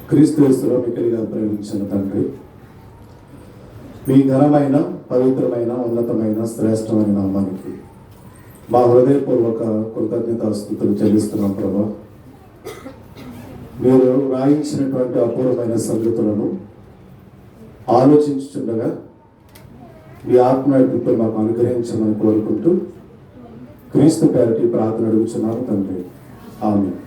క్రీస్తు యేసులో మిక్కిలిగా ప్రేమించిన తండ్రి, మీ ఘనమైన, పవిత్రమైన, ఉన్నతమైన, శ్రేష్టమైన నామానికి మా హృదయపూర్వక కృతజ్ఞతాస్తుతులు చెల్లిస్తున్నాం ప్రభా. మీరు రాయించినటువంటి అపూర్వమైన సంగతులను ఆలోచించుచుండగా మీ ఆత్మనడిపితో మాకు అనుగ్రహించమని కోరుకుంటూ క్రీస్తు పేరటి ప్రార్థన అడుగుచున్నాము తండ్రి. ఆమేన్.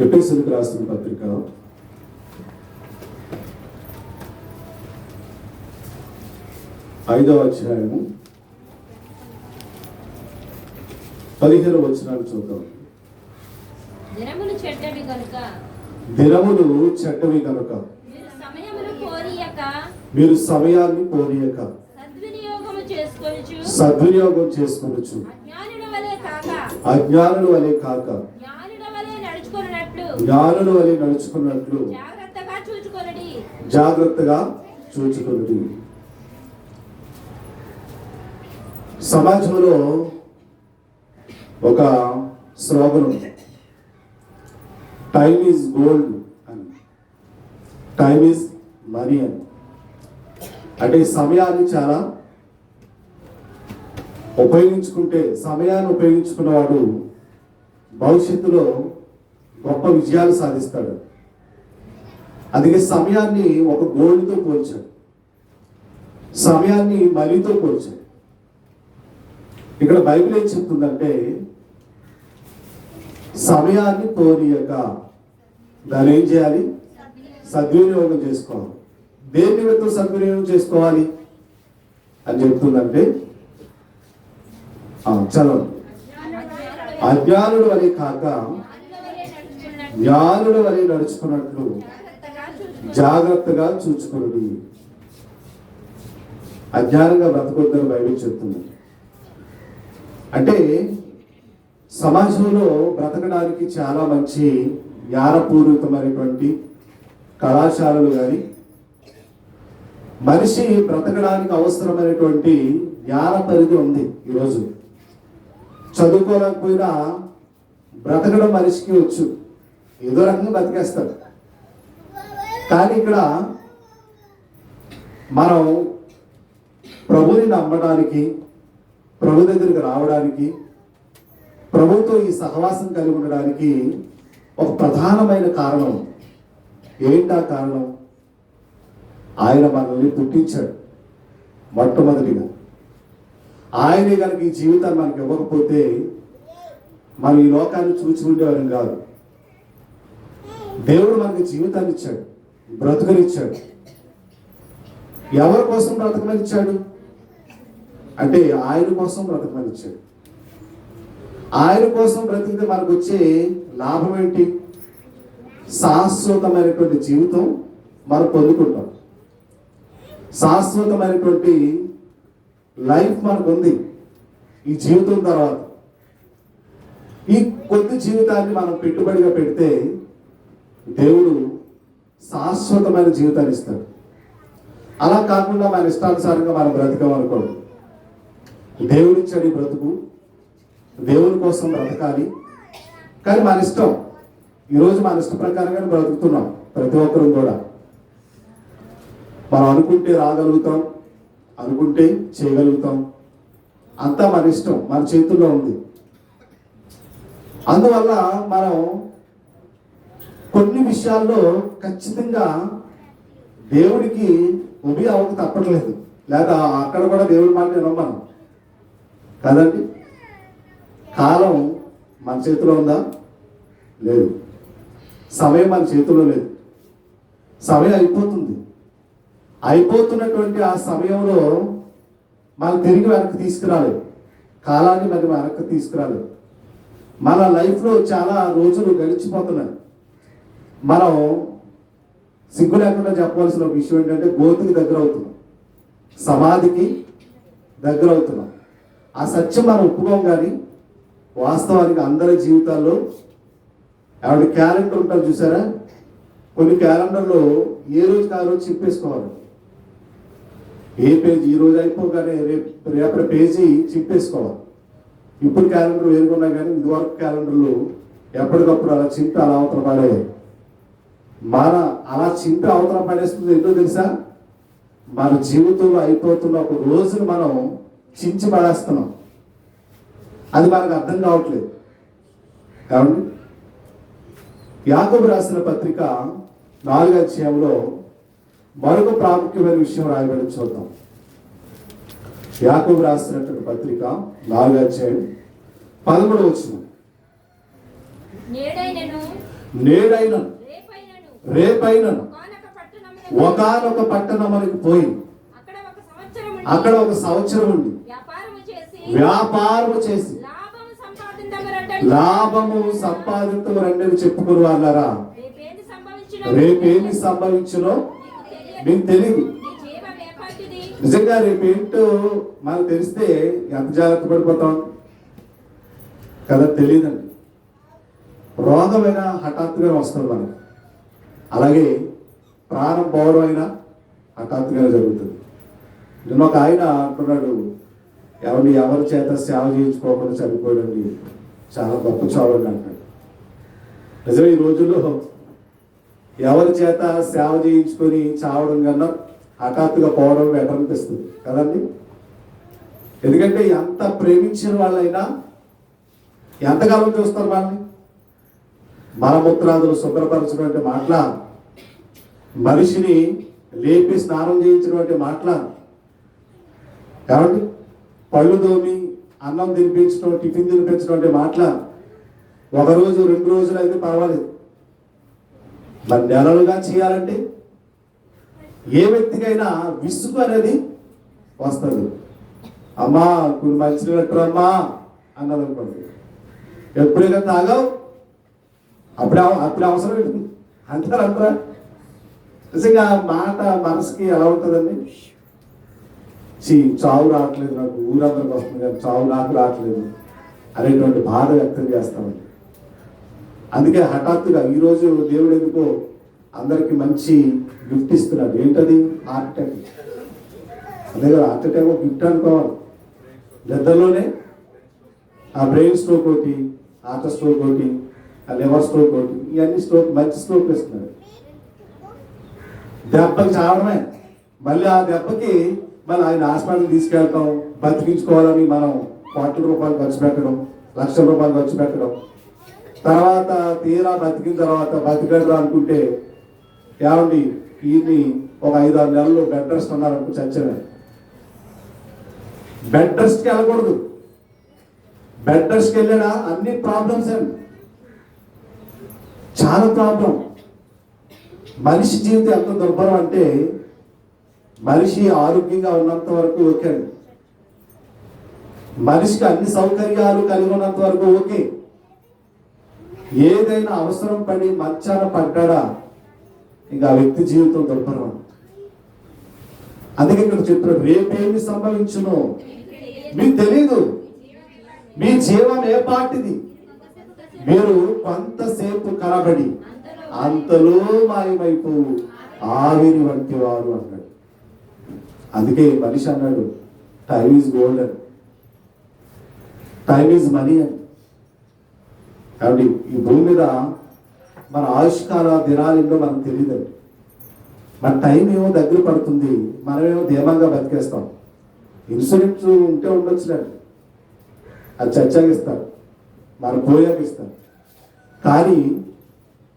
ఎఫెసీయులకు రాసిన పత్రిక 5వ అధ్యాయము 15వ వచనాలు చూద్దాం. దినములు చెడ్డవి కనుక మీరు సమయాన్ని పోనీయక సద్వినియోగం చేసుకొనుచు అజ్ఞానుల వలె కాక జ్ఞానుల వలె నడుచుకున్నట్లు జాగ్రత్తగా చూచుకొనుడి. సమాజంలో ఒక స్లోగన్ ఉంది, టైమ్ ఈజ్ గోల్డ్ అని, టైమ్ ఈజ్ మనీ అని. అంటే సమయాన్ని చాలా సమయాన్ని ఉపయోగించుకున్నవాడు భవిష్యత్తులో గొప్ప విజయాలు సాధిస్తాడు. అందుకే సమయాన్ని ఒక గోల్డ్తో పోల్చాడు, సమయాన్ని మనీతో పోల్చాడు. ఇక్కడ బైబిల్ ఏం చెప్తుందంటే, సమయాన్ని పోనీయక దాన్ని ఏం చేయాలి? సద్వినియోగం చేసుకోవాలి. దేని నిమిత్తం సద్వినియోగం చేసుకోవాలి అని చెప్తుందంటే, చదవండి. అజ్ఞానుడు వలె కాక జ్ఞానుడు వలె నడుచుకున్నట్లు జాగ్రత్తగా చూచుకున్నది. అజ్ఞానంగా బ్రతకొద్దని బైబిల్ చెప్తుంది. అంటే సమాజంలో బ్రతకడానికి చాలా మంచి జ్ఞానపూరితమైనటువంటి కళాశాలలు కానీ, మనిషి బ్రతకడానికి అవసరమైనటువంటి జ్ఞాన పరిధి ఉంది. ఈరోజు చదువుకోలేకపోయినా బ్రతకడం మనిషికి వచ్చు, ఏదో రకంగా బ్రతికేస్తాడు. కానీ ఇక్కడ మనం ప్రభుని నమ్మడానికి, ప్రభు దగ్గరికి రావడానికి, ప్రభుతో ఈ సహవాసం కలిగి ఉండడానికి ఒక ప్రధానమైన కారణం. ఏంటా కారణం? ఆయన మనల్ని పుట్టించాడు. మొట్టమొదటిగా ఆయనే కనుక ఈ జీవితాన్ని మనకి ఇవ్వకపోతే మనం ఈ లోకాన్ని చూచి ఉండేవారం కాదు. దేవుడు మనకి జీవితాన్ని ఇచ్చాడు, బ్రతుకనిచ్చాడు. ఎవరి కోసం బ్రతకమనిచ్చాడు అంటే ఆయన కోసం బ్రతకమనిచ్చాడు. ఆయన కోసం బ్రతికితే మనకు వచ్చే లాభం ఏంటి? శాశ్వతమైనటువంటి జీవితం మనం పొందుకుంటాం. శాశ్వతమైనటువంటి లైఫ్ మనకు ఉంది ఈ జీవితం తర్వాత. ఈ కొద్ది జీవితాన్ని మనం పెట్టుబడిగా పెడితే దేవుడు శాశ్వతమైన జీవితాన్ని ఇస్తాడు. అలా కాకుండా మన ఇష్టానుసారంగా మనం బ్రతకమనుకోండి. దేవుడిచ్చాడు ఈ బ్రతుకు, దేవుని కోసం బ్రతకాలి, కానీ మన ఇష్టం. ఈరోజు మన ఇష్ట ప్రకారంగానే బ్రతుకుతున్నాం ప్రతి ఒక్కరూ కూడా. మనం అనుకుంటే రాగలుగుతాం, అనుకుంటే చేయగలుగుతాం, అంతా మన ఇష్టం, మన చేతుల్లో ఉంది. అందువల్ల మనం కొన్ని విషయాల్లో ఖచ్చితంగా దేవుడికి ఉభి అవ్వక తప్పట్లేదు. లేదా అక్కడ కూడా దేవుడి మాట వినమనం కదండి. కాలం మన చేతిలో ఉందా? లేదు. సమయం మన చేతిలో లేదు. సమయం అయిపోతుంది. అయిపోతున్నటువంటి ఆ సమయంలో మనం తిరిగి వెనక్కి తీసుకురాలేదు. కాలాన్ని మరి వెనక్కి తీసుకురాలేదు. మన లైఫ్లో చాలా రోజులు గడిచిపోతున్నాయి. మనం సిగ్గు లేకుండా చెప్పవలసిన విషయం ఏంటంటే, గోతుకి దగ్గర అవుతున్నాం, సమాధికి దగ్గర అవుతున్నాం. ఆ సత్యం మనం ఒప్పుకోం. కానీ వాస్తవానికి అందరి జీవితాల్లో ఆవిడ క్యాలెండర్ ఉంటారు చూసారా? కొన్ని క్యాలెండర్లో ఏ రోజుకి ఆ రోజు చెప్పేసుకోవాలి. ఏ పేజీ ఈ రోజు అయిపోగానే రేపటి పేజీ చింపేసుకోవాలి. ఇప్పుడు క్యాలెండర్ వేరుకున్నా కానీ ఇదివరకు క్యాలెండర్లు ఎప్పటికప్పుడు అలా చింపి అలా అవతల పడే మన అలా చింపి అవతల పడేస్తుంది ఏంటో తెలుసా? మన జీవితంలో అయిపోతున్న ఒక రోజును మనం చించి పడేస్తున్నాం. అది మనకు అర్థం కావట్లేదు. కాబట్టి యాకోబు రాసిన పత్రిక 4వ అధ్యాయంలో మరొక ప్రాముఖ్యమైన విషయం రాయబడి చూద్దాం. యాకోబు రాసినటువంటి పత్రిక 4వ అధ్యాయం 11వ వచనం. నేడైనను రేపైనను ఒకానొక పట్టణమునకు పోయి అక్కడ ఒక సంవత్సరం ఉండి వ్యాపారము చేసి లాభము సంపాదించమరండి అని చెప్పుకుని వాళ్ళరా రేపేమి సంభవించునో మీకు తెలియదు. నిజంగా రేపేంటో మనకు తెలిస్తే ఎంత జాగ్రత్త పడిపోతాం కదా, తెలియదండి. రోగమైనా హఠాత్తుగా వస్తుంది మనకి, అలాగే ప్రాణం పోవడం అయినా హఠాత్తుగా జరుగుతుంది. నిన్న ఒక ఆయన అంటున్నాడు, ఎవరి చేత సేవ చేయించుకోకుండా చనిపోయాడండి, చాలా గొప్ప చావండి అంటాడు. నిజమే, ఈ రోజుల్లో ఎవరి చేత సేవ చేయించుకొని చావడం కన్నా హఠాత్తుగా పోవడం బెటర్ అనిపిస్తుంది కదండి. ఎందుకంటే ఎంత ప్రేమించిన వాళ్ళైనా ఎంతకాలం చూస్తారు వాళ్ళని. మలమూత్రాదులు శుభ్రపరచినటువంటి మాటల, మనిషిని లేపి స్నానం చేయించినటువంటి మాటల, కాబట్టి పళ్ళు తోమి అన్నం తినిపించడం, టిఫిన్ తినిపించడం మాటల, ఒకరోజు 2 రోజులు అయితే పర్వాలేదు. మరి నెలలుగా చేయాలంటే ఏ వ్యక్తికైనా విసుగు అనేది వస్తుంది. అమ్మా కొన్ని మంచినట్టు అమ్మా అన్నది అనుకోండి, ఎప్పుడైనా తాగావు అప్పుడు అవసరం అంటారా? నిజంగా మాట మనసుకి ఎలా ఉంటుందండి. చావు రావట్లేదు నాకు, ఊరందరికి వస్తుంది కానీ చావు నాకు రావట్లేదు అనేటువంటి బాధ వ్యక్తం చేస్తామండి. అందుకే హఠాత్తుగా ఈరోజు దేవుడు ఎందుకో అందరికి మంచి గిఫ్ట్ ఇస్తున్నాడు. ఏంటది? Heart attack. అదే కదా, హార్ట్ అటాక్ ఒక గిఫ్ట్ అనుకోవాలి. నిద్రలోనే ఆ బ్రెయిన్ స్ట్రోక్ ఒకటి, హార్ట్ స్ట్రోక్ ఒకటి, ఆ లివర్ స్ట్రోక్ ఒకటి, ఇవన్నీ స్ట్రోక్, మంచి స్ట్రోక్ ఇస్తున్నాడు. దెబ్బకి చావడమే, మళ్ళీ ఆ దెబ్బకి మళ్ళీ ఆయన హాస్పిటల్ తీసుకెళ్ళటం, బతికించుకోవాలని మనం కోట్ల రూపాయలు ఖర్చు పెట్టడం, లక్షల రూపాయలు ఖర్చు పెట్టడం, తర్వాత తీరా బతికిన తర్వాత బతికడరా అనుకుంటే ఏమండి ఈయన్ని ఒక 5-6 నెలలు బెడ్ రెస్ట్ ఉన్నారనుకో చచ్చమే. బెడ్ రెస్ట్కి వెళ్ళకూడదు. బెడ్ రెస్ట్కి వెళ్ళినా అన్ని ప్రాబ్లమ్స్ అండి, చాలా ప్రాబ్లం. మనిషి జీవితం ఎంత దుర్భరం అంటే, మనిషి ఆరోగ్యంగా ఉన్నంత వరకు ఓకే అండి, మనిషికి అన్ని సౌకర్యాలు కలిగి ఉన్నంత వరకు ఓకే. ఏదైనా అవసరం పడి మంచాన పడ్డాడా ఇంకా ఆ వ్యక్తి జీవితం దుర్భరం. అందుకే ఇక్కడ చెప్పారు, రేపేమి సంభవించునో మీకు తెలియదు, మీ జీవం ఏ పాటిది, మీరు కొంతసేపు కలబడి అంతలో మాయమైపో ఆవిరి వంటి వారు అన్నాడు. అందుకే మనిషి అన్నాడు, టైమ్ ఈజ్ గోల్డ్ అని, టైమ్ ఈజ్ మనీ అని. కాబట్టి ఈ భూమి మీద మన ఆయుష్కాల దినాలేంటో మనకు తెలియదండి. మన టైం ఏమో దగ్గర పడుతుంది, మనమేమో ధీమంగా బతికేస్తాం. ఇన్సూరెన్స్ ఉంటే ఉండొచ్చులేండి, అది చచ్చాక ఇస్తారు, మనం పోయాక ఇస్తారు. కానీ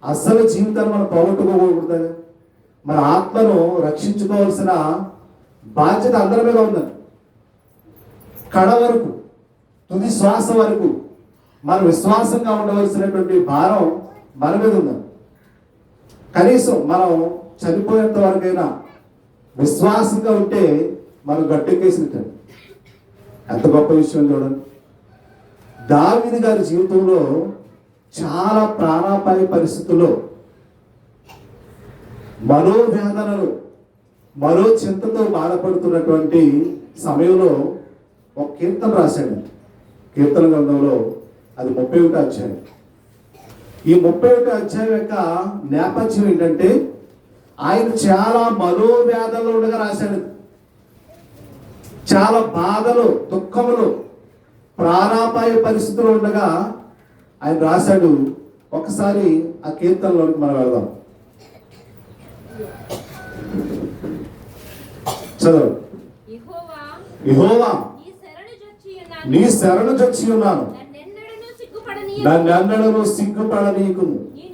అసలు జీవితాన్ని మనం పోగొట్టుకోకూడదు. మన ఆత్మను రక్షించుకోవాల్సిన బాధ్యత అందరి మీద ఉందండి. కడ వరకు, తుది శ్వాస వరకు మనం విశ్వాసంగా ఉండవలసినటువంటి భారం మన మీద ఉందండి. కనీసం మనం చనిపోయేంత వరకైనా విశ్వాసంగా ఉంటే మనం గట్టెక్కేసినట్టు. ఎంత గొప్ప విషయం చూడండి. దావీదు గారి జీవితంలో చాలా ప్రాణాపాయ పరిస్థితుల్లో, మనోవేదనలు, మరో చింతతో బాధపడుతున్నటువంటి సమయంలో ఒక కీర్తన రాశాడు. కీర్తన గ్రంథంలో అది 31వ అధ్యాయం. ఈ 31వ అధ్యాయం యొక్క నేపథ్యం ఏంటంటే, ఆయన చాలా మనోవేదనలో ఉండగా రాశాడు. చాలా బాధలు, దుఃఖములు, ప్రాణాపాయ పరిస్థితులు ఉండగా ఆయన రాశాడు. ఒకసారి ఆ కీర్తనలోకి మనం వెళ్దాం. చదువు. యెహోవా నీ శరణు జొచ్చి ఉన్నాను, నన్నెన్నడూ సిగ్గుపడనీకుము. నీ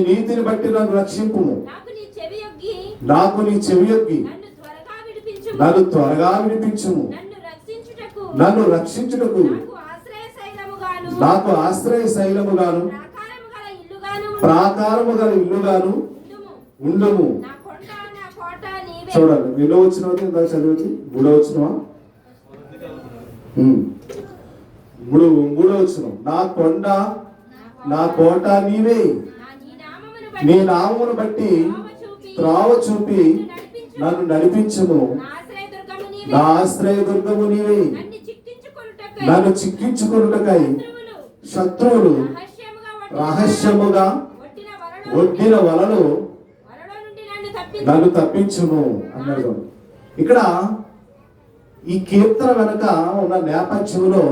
నీతిని బట్టి నన్ను రక్షింపుము. నాకు నీ చెవియొగ్గి నన్ను త్వరగా విడిపించుము. నన్ను రక్షించుటకు నాకు ఆశ్రయ శైలముగాను ప్రాకారము గల ఇల్లుగాను ఉండుము. చూడండి, ఎన్నో వచ్చినది ఇందాక చదివింది, మూడో వచ్చినవా? మూడో వచ్చిన. నా కొండ నా కోట నీవే, నీ నామమును బట్టి త్రావ చూపి నన్ను నడిపించుము. నా ఆశ్రయ దుర్గము నీవే, నన్ను చిక్కించుకొనుటకై శత్రువులు రహస్యముగా ఒడ్డిన వలలో నన్ను తప్పించుము అన్నాడు. ఇక్కడ ఈ కీర్తన వెనక ఉన్న నేపథ్యంలో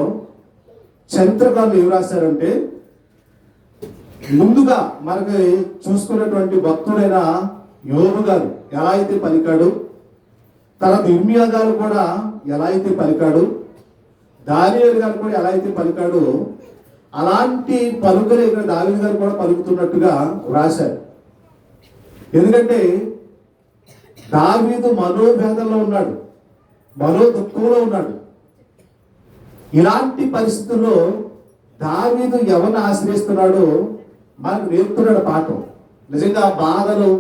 చరిత్రకారులు ఏం రాశారంటే, ముందుగా మనకి చూసుకున్నటువంటి భక్తుడైన యోబు గారు ఎలా అయితే పలికాడు, తర్వాత ఇర్మియా గారు కూడా ఎలా అయితే పలికాడు, దానియేలు గారు కూడా ఎలా అయితే పలికాడు, అలాంటి పలుకులు ఇక్కడ దావీదు గారు కూడా పలుకుతున్నట్టుగా రాశారు. ఎందుకంటే దావీదు మనోవేదనలో ఉన్నాడు, మనో దుఃఖంలో ఉన్నాడు. ఇలాంటి పరిస్థితుల్లో దావీదు ఎవరిని ఆశ్రయిస్తున్నాడో మనకు నేర్పుతున్నాడు పాఠం. నిజంగా బాధలు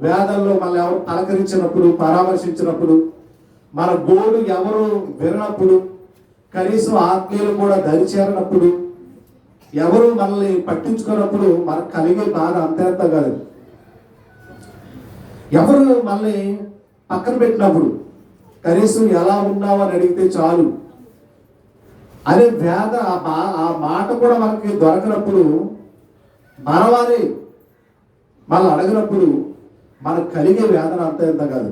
వేదనలో మనల్ని ఎవరు పలకరించినప్పుడు, పరామర్శించినప్పుడు, మన గోడు ఎవరు విననప్పుడు, కనీసం ఆత్మీయులు కూడా దరిచేరనప్పుడు, ఎవరు మనల్ని పట్టించుకున్నప్పుడు మనకు కలిగే బాధ అంతేంత కాదు. ఎవరు మనల్ని పక్కన పెట్టినప్పుడు, కనీసం ఎలా ఉన్నావు అని అడిగితే చాలు అనే వేద ఆ మాట కూడా మనకి దొరకనప్పుడు, మనవారే మనల్ని అడగినప్పుడు మనకు కలిగే వేదన అంత ఎంత కాదు.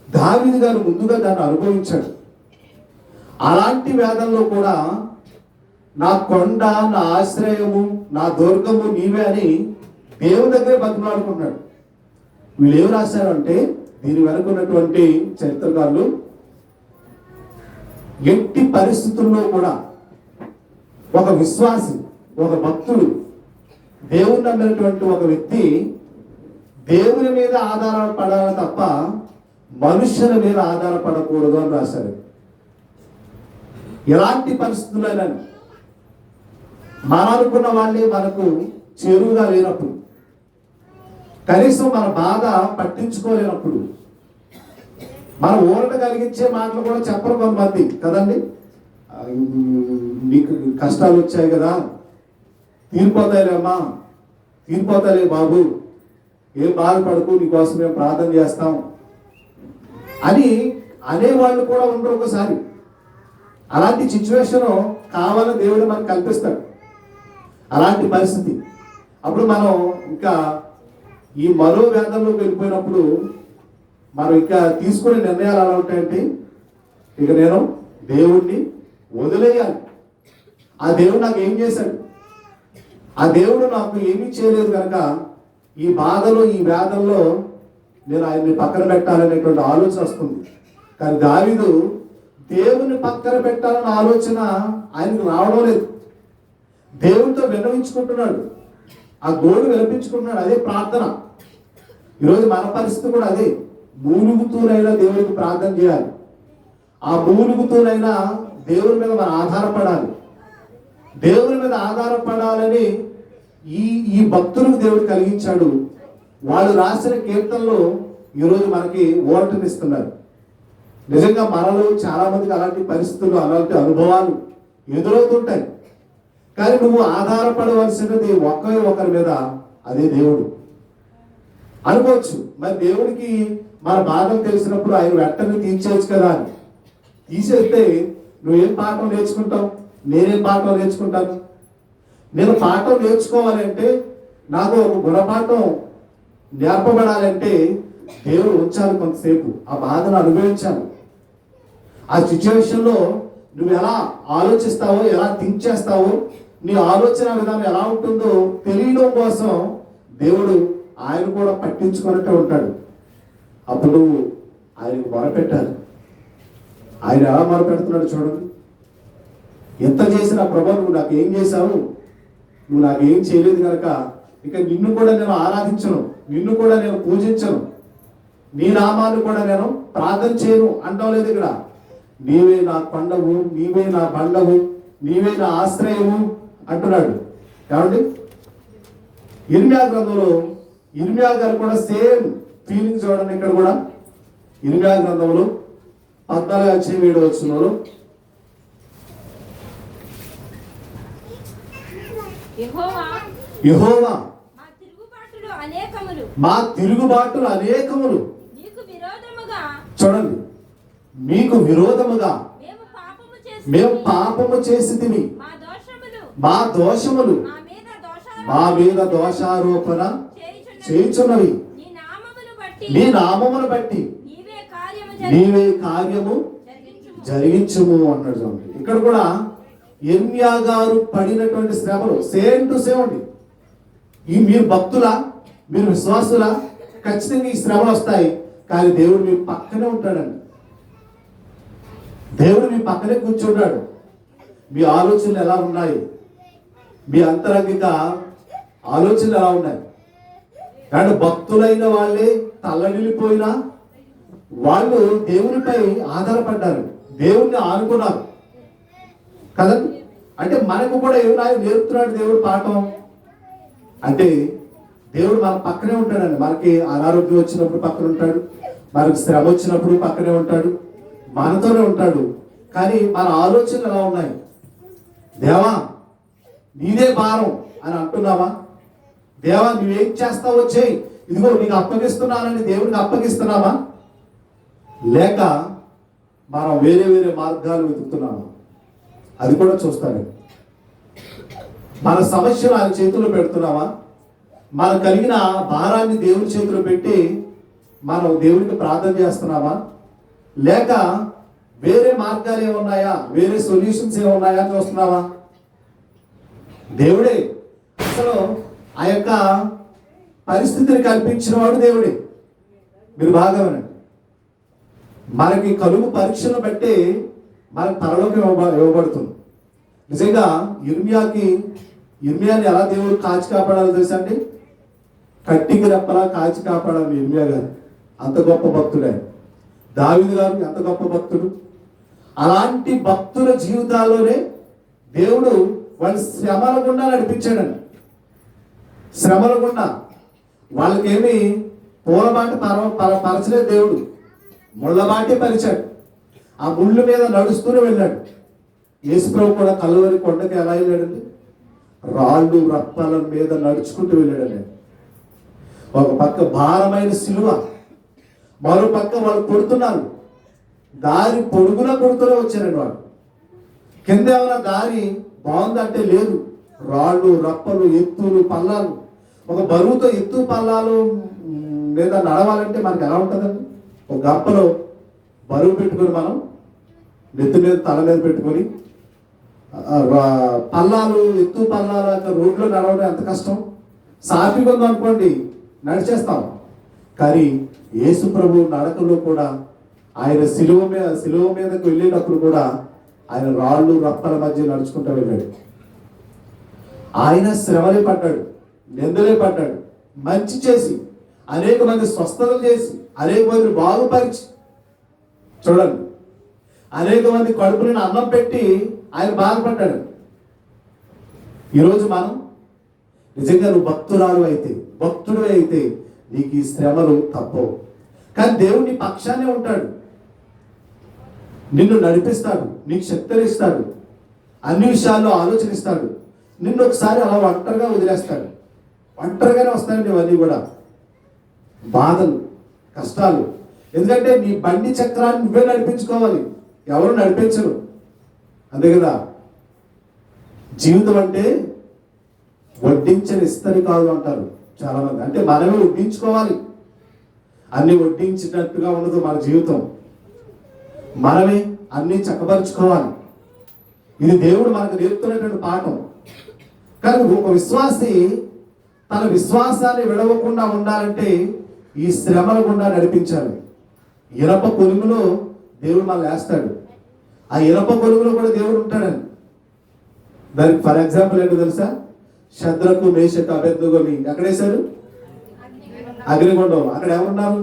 దావీదు గారు ముందుగా దాన్ని అనుభవించాడు. అలాంటి వేదనలో కూడా నా కొండ, నా ఆశ్రయము, నా దుర్గము నీవే అని దేవుని దగ్గరే బతిమాడుకున్నాడు. వీళ్ళు ఏం రాశారంటే, దీని వెనక ఉన్నటువంటి చరిత్రకారులు ఎట్టి పరిస్థితుల్లో కూడా ఒక విశ్వాసి, ఒక భక్తుడు, దేవుని నమ్మినటువంటి ఒక వ్యక్తి దేవుని మీద ఆధారపడాలి తప్ప మనుషుల మీద ఆధారపడకూడదు అని రాశారు. ఎలాంటి పరిస్థితులైనా మనం అనుకున్న వాళ్ళే మనకు చేరువుగా లేనప్పుడు, కనీసం మన బాధ పట్టించుకోలేనప్పుడు, మన ఊరట కలిగించే మాటలు కూడా చెప్పరు కొంతమంది కదండి. నీకు కష్టాలు వచ్చాయి కదా, తీరిపోతాయిలేమ్మా, తీరిపోతాయిలే బాబు, ఏం బాధపడకు, నీకోసం మేము ప్రార్థన చేస్తాం అని అనేవాళ్ళు కూడా ఉండరు ఒకసారి. అలాంటి సిచ్యువేషన్ కావాలని దేవుడు మనకు కల్పిస్తాడు. అలాంటి పరిస్థితి అప్పుడు మనం ఇంకా ఈ మరో వేదంలోకి వెళ్ళిపోయినప్పుడు మనం ఇంకా తీసుకునే నిర్ణయాలు ఎలా ఉంటాయంటే, ఇక నేను దేవుణ్ణి వదిలేయాలి. ఆ దేవుడు నాకు ఏం చేశాడు, ఆ దేవుడు నాకు ఏమీ చేయలేదు కనుక ఈ బాధలో, ఈ వేదంలో నేను ఆయన్ని పక్కన పెట్టాలనేటువంటి ఆలోచన వస్తుంది. కానీ దావీదు దేవుని పక్కన పెట్టాలన్న ఆలోచన ఆయనకు రావడం లేదు. దేవునితో విన్నవించుకుంటున్నాడు, ఆ గోడు వినిపించుకుంటున్నాడు. అదే ప్రార్థన. ఈరోజు మన పరిస్థితి కూడా అదే. మూలుగుతూనైనా దేవుడికి ప్రార్థన చేయాలి. ఆ మూలుగుతూనైనా దేవుని మీద మనం ఆధారపడాలి. దేవుని మీద ఆధారపడాలని ఈ భక్తులకు దేవుడు కలిగించాడు. వాళ్ళు రాసిన కీర్తనలు ఈరోజు మనకి ఓటమిస్తున్నారు. నిజంగా మనలో చాలా మందికి అలాంటి పరిస్థితులు, అలాంటి అనుభవాలు ఎదురవుతుంటాయి. కానీ నువ్వు ఆధారపడవలసినది ఒకే ఒకరి మీద, అదే దేవుడు అనుకోవచ్చు. మరి దేవుడికి మన బాధలు తెలిసినప్పుడు ఆయన వెంటనే తీర్చేయచ్చు కదా అని. తీసేస్తే నువ్వేం పాఠం నేర్చుకుంటావు, నేనేం పాఠం నేర్చుకుంటాను? నేను పాఠం నేర్చుకోవాలి అంటే, నాకు ఒక గుణపాఠం నేర్పబడాలంటే దేవుడు ఉంచాలి కొంతసేపు, ఆ బాధను అనుభవించాలి. ఆ సిచ్యువేషన్లో నువ్వు ఎలా ఆలోచిస్తావో, ఎలా థింక్ చేస్తావో, నీ ఆలోచన విధానం ఎలా ఉంటుందో తెలియడం కోసం దేవుడు ఆయన కూడా పట్టించుకున్నట్టే ఉంటాడు. అప్పుడు ఆయనకు మొరపెట్టాలి. ఆయన ఎలా మొరపెడుతున్నాడు చూడండి. ఎంత చేసినా ప్రభు నువ్వు నాకు ఏం చేశావు, నువ్వు నాకు ఏం చేయలేదు కనుక ఇక నిన్ను కూడా నేను ఆరాధించను, నిన్ను కూడా నేను పూజించను, నీ నామాన్ని కూడా నేను ప్రార్థన చేయను అంటాం లేదు ఇక్కడ. నీవే నా కొండవు, నీవే నా బండవు, నీవే నా ఆశ్రయము అంటున్నాడు. కాబట్టి ఇర్మియా గ్రంథంలో ఇర్మియా గారు కూడా సేమ్ ఫీలింగ్ చూడండి. ఇక్కడ కూడా ఇర్మియా గ్రంథంలో 14:7 యెహోవా మా తిరుగుబాటులు అనేకములు చూడండి, మీకు విరోధముగా మేము పాపము చేసితిమి, మా దోషములు మా మీద దోషారోపణ చేయుచున్నవి, నీ నామమును బట్టి నీవే కార్యము జరిగించుము అన్నాడు. చూడండి ఇక్కడ కూడా ఇర్మియా గారు పడినటువంటి శ్రమలు సేమ్ టు సేమ్ అండి. ఈ మీరు భక్తులా, మీరు విశ్వాసులా, ఖచ్చితంగా ఈ శ్రమలు వస్తాయి. కానీ దేవుడు మీ పక్కనే ఉంటాడండి. దేవుడు మీ పక్కనే కూర్చున్నాడు. మీ ఆలోచనలు ఎలా ఉన్నాయి, మీ అంతరంగిక ఆలోచనలు ఎలా ఉన్నాయి. కానీ భక్తులైన వాళ్ళే తల్లడిల్లిపోయినా వాళ్ళు దేవునిపై ఆధారపడ్డారు, దేవుణ్ణి ఆనుకున్నారు కదండి. అంటే మనకు కూడా ఏమైనా నేర్పుతున్నాడు దేవుడు పాఠం. అంటే దేవుడు మన పక్కనే ఉంటాడండి. మనకి అనారోగ్యం వచ్చినప్పుడు పక్కన ఉంటాడు, మనకి శ్రమ వచ్చినప్పుడు పక్కనే ఉంటాడు, మనతోనే ఉంటాడు. కానీ మన ఆలోచనలు ఎలా ఉన్నాయి? దేవా నీదే భారం అని అంటున్నావా? దేవా నువ్వేం చేస్తావో చేయి, ఇదిగో నీకు అప్పగిస్తున్నానని దేవుడికి అప్పగిస్తున్నావా? లేక మనం వేరే వేరే మార్గాలు వెతుకుతున్నామా? అది కూడా చూస్తాను. మన సమస్యలు ఆయన చేతుల్లో పెడుతున్నామా? మనకు కలిగిన భారాన్ని దేవుని చేతిలో పెట్టి మనం దేవునికి ప్రార్థన చేస్తున్నామా? లేక వేరే మార్గాలు ఏమున్నాయా, వేరే సొల్యూషన్స్ ఏమున్నాయా చూస్తున్నావా? దేవుడే అసలు ఆ యొక్క పరిస్థితిని కల్పించిన వాడు దేవుడే. మీరు బాగా వినండి. మనకి కలుగు పరీక్షను బట్టి మనకు పరలోకం ఇవ్వబడుతుంది. నిజంగా ఇర్మియాని ఎలా దేవుడు కాచి కాపాడాలో తెలుసా అండి? కట్టికి రెప్పలా కాచి కాపాడాలి ఇర్మియా గారు. అంత గొప్ప భక్తుడే. దావీదు గారు ఎంత గొప్ప భక్తుడు. అలాంటి భక్తుల జీవితాల్లోనే దేవుడు వాళ్ళ శ్రమల గుండా నడిపించాడండి. శ్రమల గుండా వాళ్ళకేమి పూలబాట పరచలేదు దేవుడు, ముళ్ళబాటే పరిచాడు. ఆ ముళ్ళు మీద నడుస్తూనే వెళ్ళాడు. యేసుప్రభు కూడా కల్వరి కొండకి ఎలా వెళ్ళాడండి? రాళ్ళు రప్పల మీద నడుచుకుంటూ వెళ్ళాడండి. ఒక పక్క భారమైన సిలువ, మరో పక్క వాళ్ళు కొడుతున్నారు. దారి పొడుగునా కొడుతూనే వచ్చారండి వాళ్ళు. కింద ఏమైనా దారి బాగుందంటే లేదు. రాళ్ళు రప్పలు ఎత్తులు పల్లాలు. ఒక బరువుతో ఎత్తు పల్లాలు మీద నడవాలంటే మనకి ఎలా ఉంటుందండి? ఒక గంపలో బరువు పెట్టుకొని మనం నెత్తి మీద తల మీద పెట్టుకొని పల్లాలు ఎత్తు పల్లాలు రోడ్లో నడవడం ఎంత కష్టం. సాఫీగా ఉందో అనుకోండి నడిచేస్తాం. కానీ యేసు ప్రభు నడకలో కూడా ఆయన శిలువ మీదకు వెళ్ళేటప్పుడు కూడా ఆయన రాళ్ళు రప్పల మధ్య నడుచుకుంటూ వెళ్ళాడు. ఆయన శ్రమలే పడ్డాడు, నిందలే పడ్డాడు. మంచి చేసి అనేక మంది స్వస్థతలు చేసి అనేక మందిని బాగుపరిచి చూడండి, అనేక మంది కడుపులను అన్నం పెట్టి ఆయన బాధపడ్డాడు. ఈరోజు మనం నిజంగా నువ్వు భక్తుడు అయితే నీకు ఈ శ్రమలు తప్పవు. కానీ దేవుడు నీ పక్షానే ఉంటాడు, నిన్ను నడిపిస్తాడు, నీకు శక్తిని ఇస్తాడు, అన్ని విషయాల్లో ఆలోచనిస్తాడు. నిన్ను ఒకసారి అలా ఒంటరిగా వదిలేస్తాడు. ఒంటరిగానే వస్తాయండి ఇవన్నీ కూడా, బాధలు, కష్టాలు. ఎందుకంటే నీ బండి చక్రాన్ని నువ్వే నడిపించుకోవాలి, ఎవరు నడిపించరు. అంతే కదా. జీవితం అంటే వడ్డించని ఇస్తని కాదు అంటారు చాలా మంది. అంటే మనమే వడ్డించుకోవాలి. అన్ని వడ్డించినట్టుగా ఉండదు మన జీవితం. మనమే అన్నీ చక్కపరుచుకోవాలి. ఇది దేవుడు మనకు నేర్పుతున్నటువంటి పాఠం. కానీ ఒక విశ్వాసి తన విశ్వాసాన్ని విడవకుండా ఉండాలంటే ఈ శ్రమల గుండా నడిపించాలి. ఇనప కొలుములో దేవుడు మనల్ని వేస్తాడు. ఆ ఇనప కొలుములో కూడా దేవుడు ఉంటాడని. దానికి ఫర్ ఎగ్జాంపుల్ ఏంటో తెలుసా? శద్రకు మేషకు అబేద్నెగోని ఎక్కడేశారు? అగ్నిగుండం. అక్కడ ఏమన్నారు?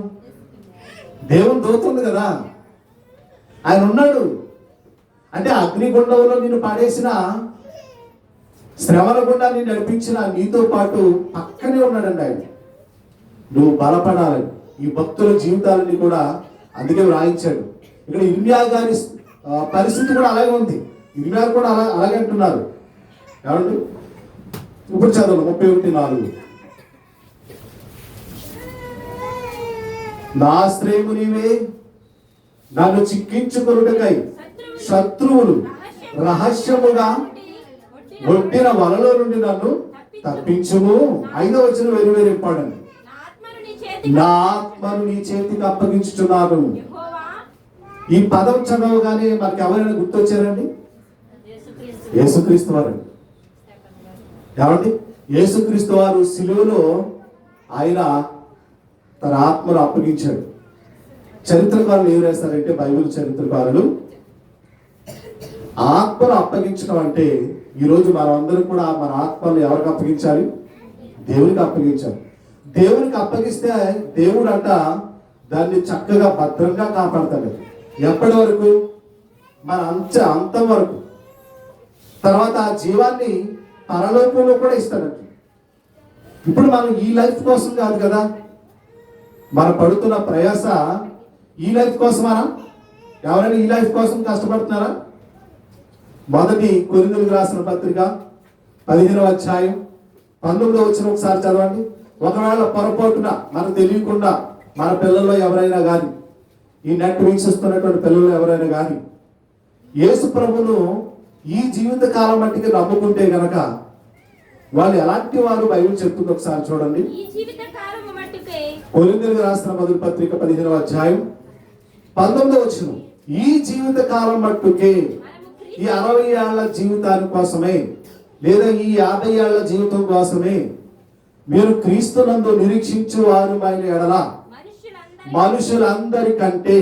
దేవుని దూత ఉంది కదా, ఆయన ఉన్నాడు. అంటే అగ్నిగుండంలో నిన్ను పడేసిన, శ్రమల గుండా నేను నడిపించిన నీతో పాటు పక్కనే ఉన్నాడండి ఆయన. నువ్వు బలపడాలి. ఈ భక్తుల జీవితాలని కూడా అందుకే వ్రాయించాడు. ఇక్కడ ఇర్మియా గారి పరిస్థితి కూడా అలాగే ఉంది. ఇర్మియా కూడా అలాగే అంటున్నారు. ఏమండి? ఇప్పుడు చదవండి 31:4. నా ఆశ్రయము నీవే, నన్ను చిక్కించుకొనుటకై శత్రువులు రహస్యముగా ఒట్టిన వలలో నుండి నన్ను తప్పించుము. 5వ వచనం వెరీ వెరీ ఇంపార్టెంట్. నా ఆత్మను నీ చేతికి అప్పగించుచున్నాను. ఈ పదం చదవగానే మనకి ఎవరైనా గుర్తొచ్చారండి? యేసుక్రీస్తు వారు. ఏమండి? యేసుక్రీస్తు వారు సిలువలో ఆయన తన ఆత్మను అప్పగించాడు. చరిత్రకారులు ఏం రాస్తారంటే, బైబిల్ చరిత్రకారులు ఆత్మను అప్పగించడం అంటే ఈరోజు మనం అందరం కూడా మన ఆత్మను ఎవరికి అప్పగించాలి? దేవునికి అప్పగించాలి. దేవునికి అప్పగిస్తే దేవుడు అంట దాన్ని చక్కగా భద్రంగా కాపాడతాడు. ఎప్పటి వరకు? మన అంతం వరకు. తర్వాత ఆ జీవాన్ని పరలోకంలో కూడా ఇస్తాడంట. ఇప్పుడు మనం ఈ లైఫ్ కోసం కాదు కదా మనం పడుతున్న ప్రయాస. ఈ లైఫ్ కోసమా? ఎవరైనా ఈ లైఫ్ కోసం కష్టపడుతున్నారా? మొదటి కొరింథీయులకు రాసిన పత్రిక 15వ అధ్యాయం 19వ వచనం ఒకసారి చదవండి. ఒకవేళ పొరపాటున మనకు తెలియకుండా మన పిల్లల్లో ఎవరైనా కానీ, ఈ నెట్ వీక్షిస్తున్నటువంటి పిల్లలు ఎవరైనా కానీ యేసు ప్రభును ఈ జీవిత కాలం మట్టికి నమ్ముకుంటే గనక వాళ్ళు ఎలాంటి వారు బైబిల్ చెప్తుంది ఒకసారి చూడండి. కొరింథీయులకు రాసిన మొదటి పత్రిక 15వ అధ్యాయం 19వ వచనం. ఈ జీవిత కాలం మట్టుకే, ఈ 60 ఏళ్ల జీవితాని కోసమే లేదా ఈ 50 ఏళ్ల జీవితం కోసమే మీరు క్రీస్తునందు నిరీక్షించు వారు మైన ఎడల మనుషులందరికంటే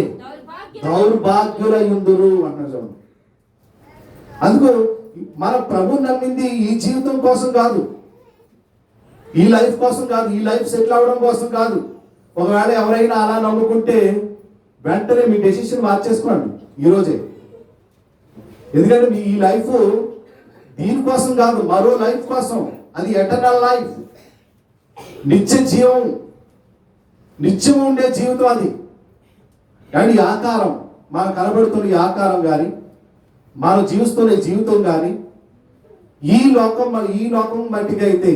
దౌర్భాగ్యులయుందురు అన్నారు. అందుకు మన ప్రభు నమ్మింది ఈ జీవితం కోసం కాదు, ఈ లైఫ్ కోసం కాదు, ఈ లైఫ్ సెటిల్ అవ్వడం కోసం కాదు. ఒకవేళ ఎవరైనా అలా నమ్ముకుంటే వెంటనే మీ డెసిషన్ మార్చేసుకోండి ఈరోజే. ఎందుకంటే మీ ఈ లైఫ్ దీనికోసం కాదు, మరో లైఫ్ కోసం. అది ఎటర్నల్ లైఫ్, నిత్య జీవం, నిత్యం ఉండే జీవితం అది. కానీ ఈ ఆకారం, మనం కనబడుతున్న ఈ ఆకారం కానీ, మనం జీవిస్తున్న జీవితం కానీ ఈ లోకం మట్టిగా అయితే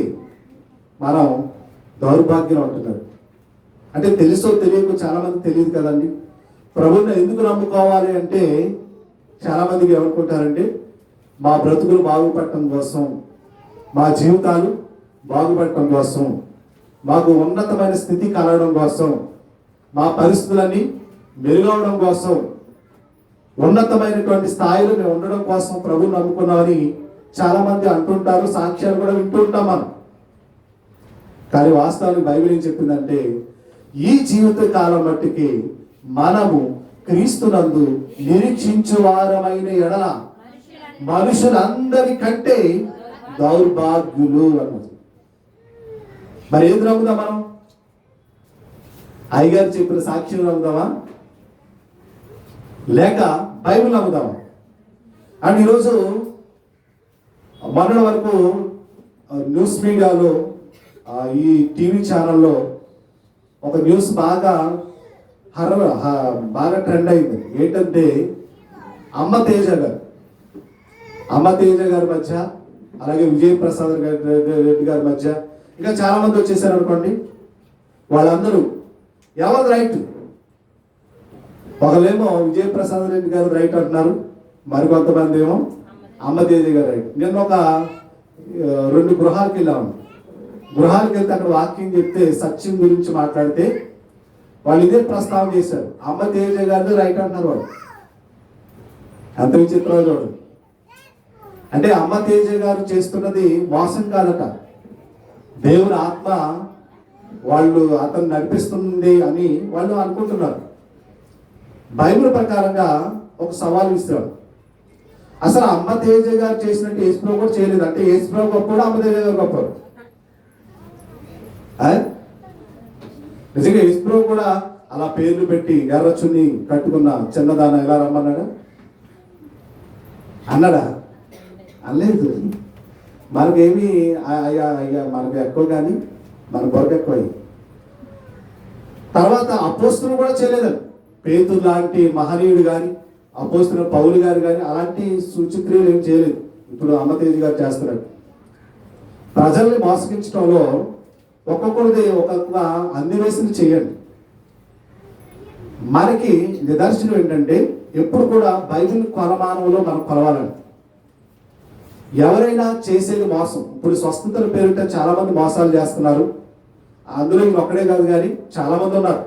మనం దౌర్భాగ్యం ఉంటున్నారు. అంటే తెలుసో తెలియకో చాలా మంది తెలియదు కదండి. ప్రభువుని ఎందుకు నమ్ముకోవాలి అంటే చాలా మందికి ఏమనుకుంటారంటే, మా బ్రతుకులు బాగుపడటం కోసం, మా జీవితాలు బాగుపడటం కోసం, మాకు ఉన్నతమైన స్థితి కలగడం కోసం, మా పరిస్థితులన్నీ మెరుగవడం కోసం, ఉన్నతమైనటువంటి స్థాయిలో మేము ఉండడం కోసం ప్రభువుని నమ్ముకున్నామని చాలా మంది అంటుంటారు. సాక్ష్యాలు కూడా వింటూ ఉంటాం మనం. కానీ వాస్తవానికి బైబిల్ ఏం చెప్పిందంటే, ఈ జీవిత కాలం మట్టికి మనము క్రీస్తునందు నిరీక్షించు వారమైన ఎడల మనుషులందరికంటే దౌర్భాగ్యులు అన్నది. మరి ఏది నమ్ముదాం మనం? అయ్యగారు చెప్పిన సాక్ష్యం నమ్ముదామా, లేక బైబిల్ నమ్ముదామా? అండ్ ఈరోజు మొన్నటి వరకు న్యూస్ మీడియాలో, ఈ టీవీ ఛానల్లో ఒక న్యూస్ బాగా ట్రెండ్ అయింది. ఏంటంటే అమ్మ తేజ గారి మధ్య, అలాగే విజయప్రసాద్ రెడ్డి గారి మధ్య ఇంకా చాలా మంది వచ్చేసారు అనుకోండి. వాళ్ళందరూ ఎవరు రైట్? ఒకళ్ళేమో విజయప్రసాద్ రెడ్డి గారు రైట్ అంటున్నారు, మరికొంతమంది ఏమో అమ్మ తేజ గారు రైట్. నేను ఒక 2 గృహాలకు వెళ్ళాము. గృహాలకు వెళ్తే అక్కడ వాక్యం చెప్తే సత్యం గురించి మాట్లాడితే వాళ్ళు ఇదే ప్రస్తావన చేశారు. అమ్మ తేజ గారిని రైట్ అంటున్నారు వాళ్ళు. ఎంత విచిత్రమో చూడండి. అంటే అమ్మ తేజ గారు చేస్తున్నది మోసం కాదట, దేవుని ఆత్మ వాళ్ళు అతను నడిపిస్తుంది అని వాళ్ళు అనుకుంటున్నారు. బైబిల్ ప్రకారంగా ఒక సవాల్ ఇస్తాడు. అసలు అమ్మ తేజ గారు చేసినట్టు యేసుప్రభు కూడా చేయలేదు. అంటే యేసుప్రభు గొప్పడు, అమ్మ తేజ గారు గొప్పడు. నిజంగా యేసుప్రభు కూడా అలా పేర్లు పెట్టి ఎర్రచున్ని కట్టుకున్న చిన్నదాన ఎలా రమ్మన్నాడా? అన్నాడా? అనలేదు. మనకేమి అయ్యా అయ్యా మనకు ఎక్కువ కానీ మన బొరకు ఎక్కువ. తర్వాత అపోస్తులు కూడా చేయలేదండి. పేతురు లాంటి మహనీయుడు కానీ, అపోస్తుల పౌలు గారు కానీ అలాంటి సూచక్రియలు ఏం చేయలేదు. ఇప్పుడు అమ్మతేజి గారు చేస్తున్నాడు. ప్రజల్ని మోసగించడంలో ఒక్కొక్కరిది ఒక్కొక్క అన్వేషణ చేయండి. మనకి నిదర్శనం ఏంటంటే ఎప్పుడు కూడా బైబిల్ కొలమానంలో మనం కొలవాలండి. ఎవరైనా చేసేది మోసం. ఇప్పుడు స్వస్థతల పేరిట చాలా మంది మోసాలు చేస్తున్నారు. అందులో ఇంక ఒక్కడే కాదు కానీ చాలా మంది ఉన్నారు.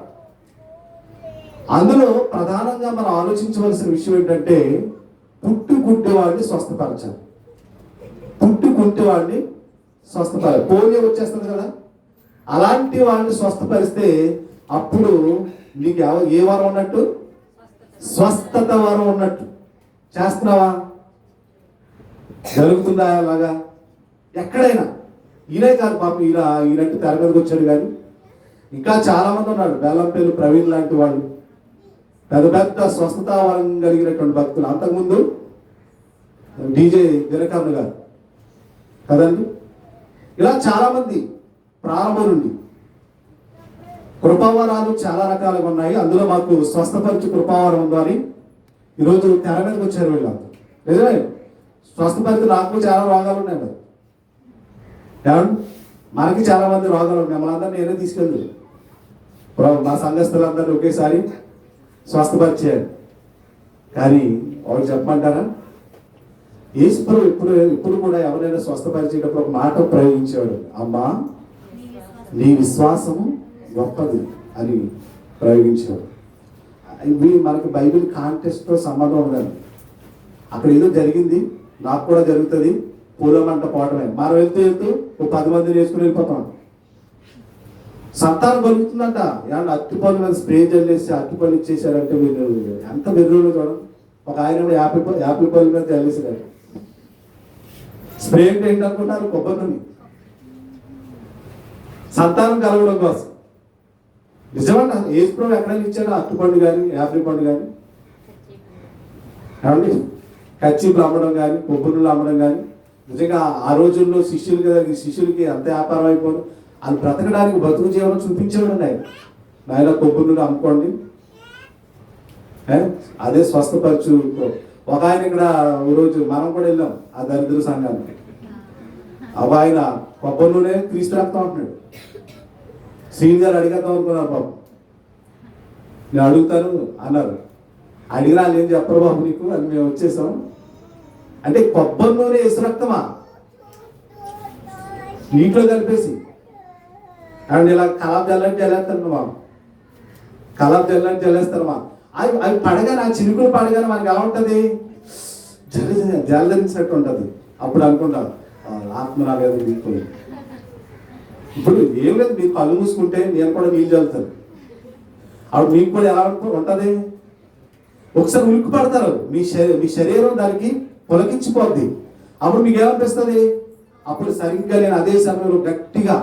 అందులో ప్రధానంగా మనం ఆలోచించవలసిన విషయం ఏంటంటే పుట్టుకుంటేవాడిని స్వస్థపరచాలి. పుట్టుకుంటేవాడిని స్వస్థపరచాలి. పోలియో వచ్చేస్తుంది కదా, అలాంటి వాడిని స్వస్థపరిస్తే అప్పుడు నీకు ఏ వరం ఉన్నట్టు? స్వస్థత వరం ఉన్నట్టు. చేస్తున్నావా? జరుగుతుందా అలాగా? ఎక్కడైనా ఈయనే కాదు పాపం, ఈయనట్టు తెర మీదకి వచ్చాడు కానీ ఇంకా చాలా మంది ఉన్నారు. బెల్లంపల్లి ప్రవీణ్ లాంటి వాళ్ళు పెద్ద పెద్ద స్వస్థత వరం కలిగినటువంటి భక్తులు. అంతకుముందు డీజే దినకర్ణ గారు కదండి. ఇలా చాలా మంది ప్రారంభం నుండి కృపావరాలు చాలా రకాలుగా ఉన్నాయి. అందులో మాకు స్వస్థపరిచి కృపావరం ఉందని ఈరోజు తెర మీదకి వచ్చారు వీళ్ళంతా. నిజమే, స్వస్థపరిచి నాకు చాలా రోగాలు ఉన్నాయి. మరి ఏమండి, మనకి చాలా మంది రోగాలు ఉన్నాయి. మనందరినీ నేనే తీసుకెళ్ళి మా సంఘస్థులందరినీ ఒకేసారి స్వస్థపరిచేయాలి. కానీ వాళ్ళు చెప్పమంటారా? యేసుప్రభు ఇప్పుడు కూడా ఎవరైనా స్వస్థపరిచేటప్పుడు ఒక మాట ప్రయోగించేవాడు, అమ్మా నీ విశ్వాసము గొప్పది అని ప్రయోగించేవాడు. ఇవి మనకి బైబిల్ కాంటెస్ట్తో సంబంధం ఉండాలి. అక్కడ ఏదో జరిగింది, నాకు కూడా జరుగుతుంది, పూలమంట పోవటమే. మనం వెళ్తూ ఓ 10 మందిని వేసుకుని వెళ్ళిపోతాం. సంతానం కలుగుతుందంట. ఏమన్నా అరటిపళ్ళు మీద స్ప్రే చల్లేసి అరటిపళ్ళు ఇచ్చేసారంటే మీరు ఎంత బెర్రోలు చూడండి. ఒక ఆయన యాపిల్ పళ్ళు మీద చల్లేసారు. స్ప్రే అంటే ఏంటనుకుంటారు? కొబ్బరి నూనె. సంతానం కలగడం కోసం. నిజమంట, యేసుప్రభు ఎక్కడైనా ఇచ్చాడు అరటిపండు కానీ యాపిల్ పండు కానీ? ఏమండి, కచ్చిపులు అమ్మడం కానీ కొబ్బరిలు అమ్మడం కానీ. నిజంగా ఆ రోజుల్లో శిష్యులకి అంత వ్యాపారం అయిపోయింది. వాళ్ళు బ్రతకడానికి బతుకు జీవనం చూపించేవాడు నాయన కొబ్బరిని అమ్ముకోండి, అదే స్వస్థపరచు. ఒక ఆయన ఇక్కడ రోజు మనం కూడా వెళ్ళాం ఆ దరిద్ర సంఘానికి. ఆయన కొబ్బరి నూనె క్రీస్తు రక్తం అంటున్నాడు. శ్రీని గారు అడిగేద్దాం అనుకున్నారు బాబు. నేను అడుగుతాను అన్నారు. అడిగినా వాళ్ళు ఏం చెప్పరు బాబు నీకు అని మేము వచ్చేసాం. అంటే కొబ్బరి నూనె యేసు రక్తమా? నీటిలో కలిపేసి అండ్ ఇలా కలాబ్ జల్లంటే జల్లేస్తాను మా, కలాబ్ జల్లంటే జల్లేస్తారు మా. అవి పడగానే ఆ చినుకులు పడగానే మనకి ఎలా ఉంటుంది? జల్లించినట్టు ఉంటుంది. అప్పుడు అనుకుంటారు ఆత్మ నా మీద దిగిపోయింది. ఇప్పుడు ఏం లేదు, మీరు కళ్ళు మూసుకుంటే నేను కూడా నీళ్ళు చల్లుతాను. అప్పుడు మీకు కూడా ఎలా ఉంటుంది? ఒకసారి ఉలిక్కి పడతారు. మీ శరీరం దానికి పొలకించిపోద్ది. అప్పుడు మీకు ఏమనిపిస్తుంది? అప్పుడు సరిగ్గా నేను అదే సమయంలో గట్టిగా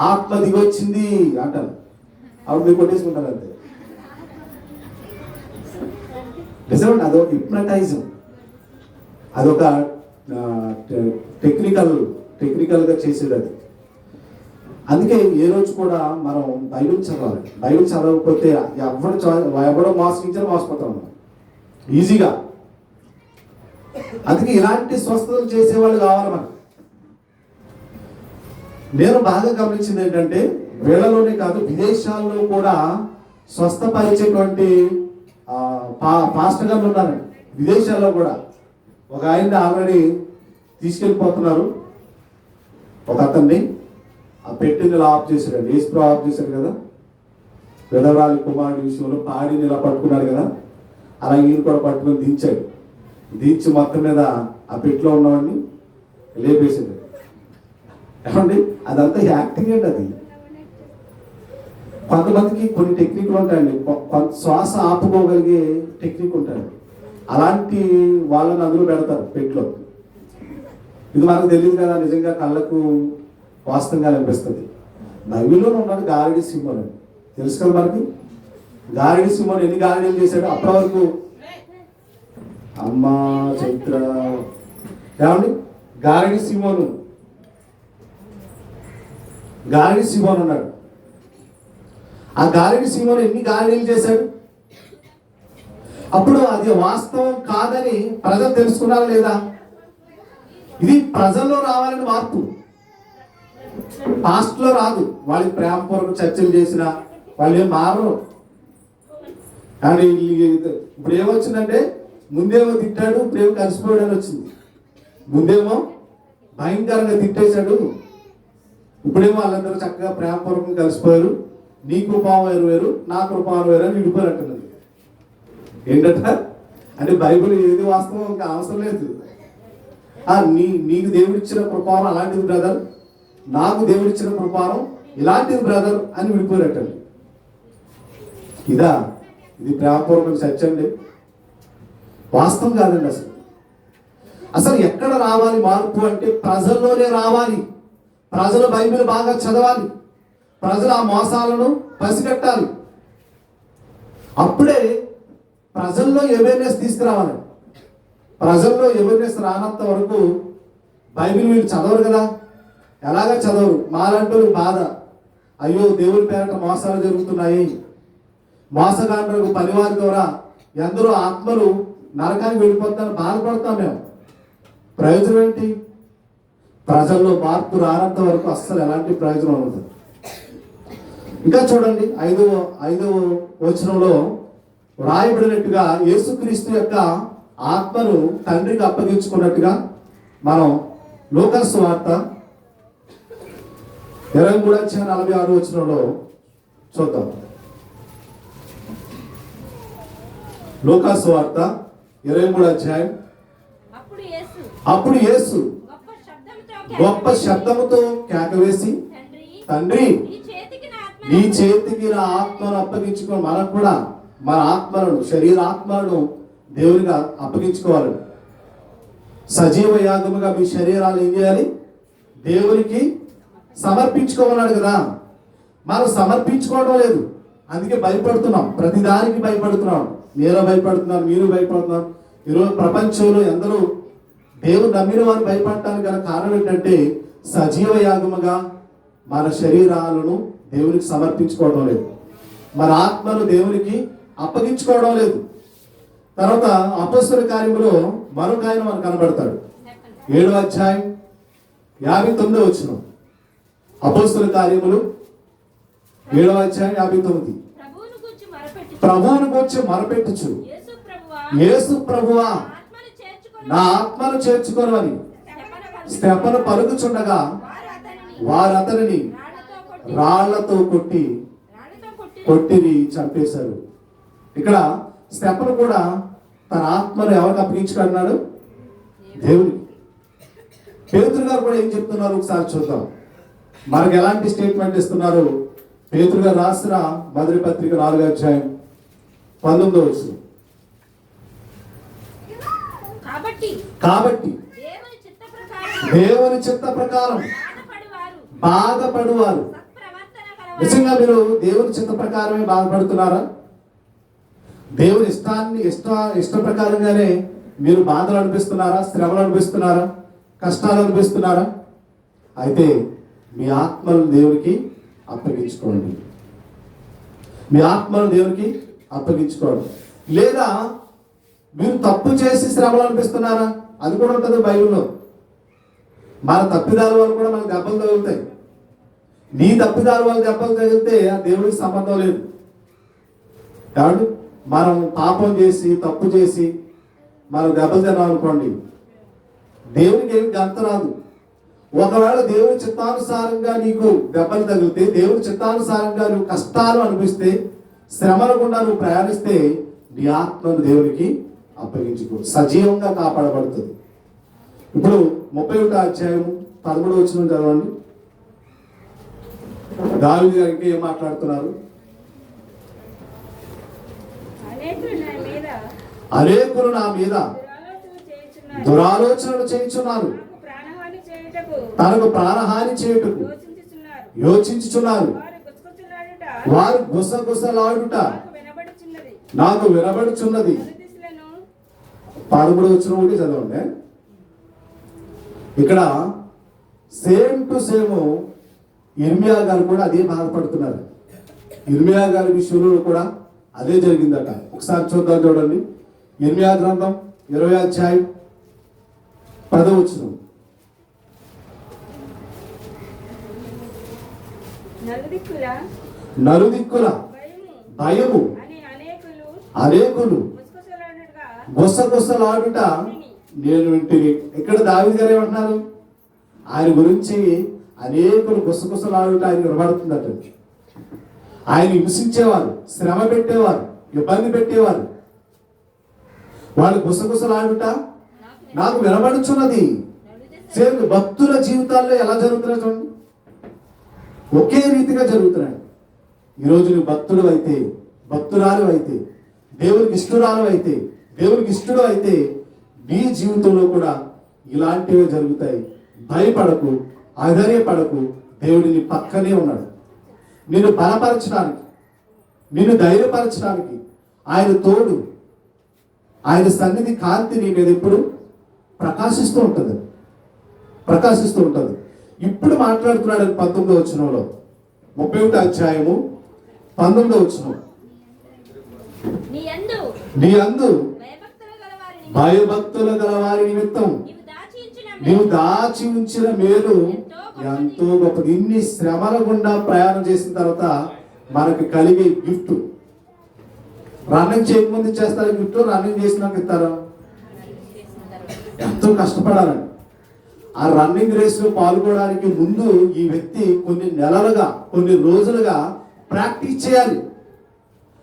ఆత్మ దిగొచ్చింది అంటాను. అప్పుడు మీరు కొట్టేసుకుంటారు అంతే. నిజమండి, అదొక హిప్నటైజం. అదొక టెక్నికల్గా చేసేది అది. అందుకే ఏ రోజు కూడా మనం బైబిల్ చదవాలి. బైబిల్ చదవకపోతే ఎవడో మోసపోతాం మనం ఈజీగా. అందుకే ఇలాంటి స్వస్థతలు చేసేవాళ్ళు కావాలి మనకు. నేను బాగా గమనించింది ఏంటంటే వీళ్ళలోనే కాదు విదేశాల్లో కూడా స్వస్థపరిచేటువంటి పాస్టర్ గారు ఉన్నారు విదేశాల్లో కూడా. ఒక ఆయన ఆల్రెడీ తీసుకెళ్ళిపోతున్నారు. ఒక అతన్ని ఆ పెట్టిని ఆఫ్ చేశాడు. యేసు ఆఫ్ చేశాడు కదా, విధవరాలి కుమారుడి విషయంలో పాడిని ఇలా పట్టుకున్నాడు కదా, అలా ఈయన కూడా పట్టుకుని దించాడు. దించి మొత్తం మీద ఆ పెట్టులో ఉన్నవాడిని లేపేసింది. ఏమండి అదంతా యాక్టింగ్ అండి. అది కొంతమందికి కొన్ని టెక్నిక్లు ఉంటాయండి. శ్వాస ఆపుకోగలిగే టెక్నిక్ ఉంటాయి. అలాంటి వాళ్ళని అందులో పెడతారు పెట్లో. ఇది మనకు తెలియదు కదా, నిజంగా కళ్ళకు వాస్తవంగా అనిపిస్తుంది. బైబిల్లో ఉన్నాడు గారడి సింహం అని తెలుసు కదా మనకి. గారడి సింహం ఎన్ని గారడీలు చేశాడు అప్పటి వరకు? అమ్మా చైత్ర ఏమండి గారడి సింహను ఉన్నాడు. ఆ గారడి సింహను ఎన్ని గారడీలు చేశాడు? అప్పుడు అది వాస్తవం కాదని ప్రజలు తెలుసుకున్నారా లేదా? ఇది ప్రజల్లో రావాలని మార్పు, పాస్ట్లో రాదు. వాళ్ళకి ప్రేమపూర్వక చర్చలు చేసిన వాళ్ళు ఏం మారరు. కానీ ఇప్పుడు ఏమొచ్చిందంటే, ముందేమో తిట్టాడు, ఇప్పుడేమో కలిసిపోయాడు అని వచ్చింది. ముందేమో భయంకరంగా తిట్టేశాడు, ఇప్పుడేమో వాళ్ళందరూ చక్కగా ప్రేమపూర్వకంగా కలిసిపోయారు. నీ కృపావం వేరు, నా కృపావం వేరు అని విడిపోయినట్టున్నది. ఏంటంట అంటే బైబిల్ ఏది వాస్తవం ఇంకా అవసరం లేదు. నీకు దేవుడిచ్చిన కృపారం అలాంటిది బ్రదర్, నాకు దేవుడిచ్చిన కృపారం ఇలాంటిది బ్రదర్ అని విడిపోయినట్టండి. ఇది ప్రేమపూర్వక చర్చ అండి, వాస్తవం కాదండి. అసలు ఎక్కడ రావాలి మార్పు అంటే ప్రజల్లోనే రావాలి. ప్రజలు బైబిల్ బాగా చదవాలి, ప్రజలు ఆ మోసాలను పసిగట్టాలి. అప్పుడే ప్రజల్లో అవేర్నెస్ తీసుకురావాలి. ప్రజల్లో అవేర్నెస్ రానంత వరకు బైబిల్ వీళ్ళు చదవరు కదా. ఎలాగ చదవరు? మాలాంటి బాధ, అయ్యో దేవుడి పేరట మోసాలు జరుగుతున్నాయి, మోసగాండ్రకు పనివారి ద్వారా ఎందరో ఆత్మలు నరకానికి వెళ్ళిపోతారని బాధపడతాం మేము. ప్రయోజనం ఏంటి? ప్రజల్లో మార్పు రానంత వరకు అస్సలు ఎలాంటి ప్రయోజనం ఉండదు. ఇంకా చూడండి, ఐదవ వచనంలో వ్రాయబడినట్టుగా యేసుక్రీస్తు యొక్క ఆత్మను తండ్రికి అప్పగించుకున్నట్టుగా మనం లూకాసు సువార్త 23:46 వచనంలో చూద్దాం. లూకాసు సువార్త 23 అప్పుడు యేసు గొప్ప శబ్దముతో కేకవేసి, తండ్రి నీ చేతికి నా ఆత్మను అప్పగించుకో. మనం కూడా మన ఆత్మలను, శరీరాత్మలను దేవునిగా అప్పగించుకోవాలి. సజీవ యాగముగా మీ శరీరాలు ఏం చేయాలి? దేవునికి సమర్పించుకోమన్నాడు కదా. మనం సమర్పించుకోవడం లేదు, అందుకే భయపడుతున్నాం. ప్రతిదానికి భయపడుతున్నాం. నేను భయపడుతున్నాను, మీరు భయపడుతున్నాను. ఈరోజు ప్రపంచంలో ఎందరో దేవుడు నమ్మిన వారు భయపడటానికి గల కారణం ఏంటంటే, సజీవ యాగముగా మన శరీరాలను దేవునికి సమర్పించుకోవడం లేదు, మన ఆత్మను దేవునికి అప్పగించుకోవడం లేదు. తర్వాత అపొస్తలుల కార్యములో మరొక ఆయన మనకు కనబడతాడు. 7:59 వచనం. అపొస్తలుల కార్యములు 7:59. ప్రభువును గూర్చి మొరపెట్టుచు, యేసు ప్రభువా నా ఆత్మను చేర్చుకొనమని స్తెఫను పలుకుచుండగా వారు అతనిని రాళ్లతో కొట్టిని చంపేశారు. ఇక్కడ స్తెఫను కూడా తన ఆత్మను ఎవరికి అప్పగించుకున్నాడు? దేవుడికి. పేతురు గారు కూడా ఏం చెప్తున్నారు ఒకసారి చూద్దాం. మనకు ఎలాంటి స్టేట్మెంట్ ఇస్తున్నారు? పేతురు గారు రాసిన మొదటి పత్రిక 4:19 వచనం. కాబట్టి దేవుని చిత్త ప్రకారం బాధపడువారు. నిజంగా మీరు దేవుని చిత్త ప్రకారమే బాధపడుతున్నారా? దేవుని ఇష్ట ప్రకారంగానే మీరు బాధలు అనిపిస్తున్నారా? శ్రమలు అనిపిస్తున్నారా? కష్టాలు అనిపిస్తున్నారా? అయితే మీ ఆత్మను దేవునికి అప్పగించుకోండి. మీ ఆత్మను దేవునికి అప్పగించుకోండి. లేదా మీరు తప్పు చేసి శ్రమలు అనిపిస్తున్నారా? అది కూడా ఉంటుంది బైబిల్లో. మన తప్పిదాల వల్ల కూడా మనకు దెబ్బలు తగులుతాయి. నీ తప్పిదాల వల్ల దెబ్బలు తగిలితే ఆ దేవుడికి సంబంధం లేదు. కాబట్టి మనం పాపం చేసి తప్పు చేసి మనం దెబ్బలు తిన్నాం అనుకోండి, దేవునికి ఏమి గంత రాదు. ఒకవేళ దేవుని చిత్తానుసారంగా నీకు దెబ్బలు తగిలితే, దేవుని చిత్తానుసారంగా నువ్వు కష్టాలు అనిపిస్తే, శ్రమల గుండా నువ్వు ప్రయాణిస్తే, నీ ఆత్మను దేవునికి అప్పగించుకో, సజీవంగా కాపాడబడుతుంది. ఇప్పుడు 31వ అధ్యాయం 13వ వచనం చదవండి. దావీదు గారికి ఏం మాట్లాడుతున్నారు? అనేకులు నా మీద దురాలోచనలు చేయుచున్నారు, తనకు ప్రాణహాని చేయుటకు యోచించుచున్నారు. వారు గుసగుసలాడుట నాకు వినబడుచున్నది. 13వ వచనం ఒకటి చదవండి. ఇక్కడ సేమ్ టు సేమ్ ఇర్మియా గారు కూడా అదే బాధపడుతున్నారు. ఇర్మియా గారి విషయంలో కూడా అదే జరిగిందట. ఒకసారి చూద్దాం, చూడండి. ఇర్మియా గ్రంథం 20వ అధ్యాయం 10వ వచనం. నలుదిక్కుల భయము అనేకులు గుసగుసలాడుట నేను వింటిని. ఇక్కడ దావీదు గారు ఏమంటున్నారు? ఆయన గురించి అనేకులు గుసగుసలాడుట ఆయన వినబడుతుందట. ఆయన హింసించేవారు, శ్రమ పెట్టేవారు, ఇబ్బంది పెట్టేవారు. వాళ్ళు గుసగుసలాడుట నాకు వినబడుచున్నది. భక్తుల జీవితాల్లో ఎలా జరుగుతున్నాయి చూడండి, ఒకే రీతిగా జరుగుతున్నాయి. ఈరోజు నువ్వు భక్తుడు అయితే, భక్తురాలు అయితే, దేవునికి ఇష్టరాలు అయితే, దేవునికి ఇష్టడు అయితే, నీ జీవితంలో కూడా ఇలాంటివే జరుగుతాయి. భయపడకు, ఆధైర్యపడకు. దేవుడు నీ పక్కనే ఉన్నాడు. నిన్ను బలపరచడానికి, నిన్ను ధైర్యపరచడానికి ఆయన తోడు. ఆయన సన్నిధి కాంతి నీ మీద ఎప్పుడు ప్రకాశిస్తూ ఉంటుంది, ప్రకాశిస్తూ ఉంటుంది. ఇప్పుడు మాట్లాడుతున్నాడు 19వ వచనంలో, 31వ అధ్యాయము 19వ వచనం. నీ అందు భయభక్తులు గల వారి నిమిత్తం నీవు దాచి ఉంచిన మేలు ఎంతో గొప్పది. ఇన్ని శ్రమల గుండా ప్రయాణం చేసిన తర్వాత మనకు కలిగే గిఫ్ట్. రన్నింగ్ చేయకముందు చేస్తారు గిఫ్ట్, రన్నింగ్ చేసినాక ఇస్తారా? ఎంతో కష్టపడాలండి. ఆ రన్నింగ్ రేస్ లో పాల్గొనడానికి ముందు ఈ వ్యక్తి కొన్ని నెలలుగా, కొన్ని రోజులుగా ప్రాక్టీస్ చేయాలి.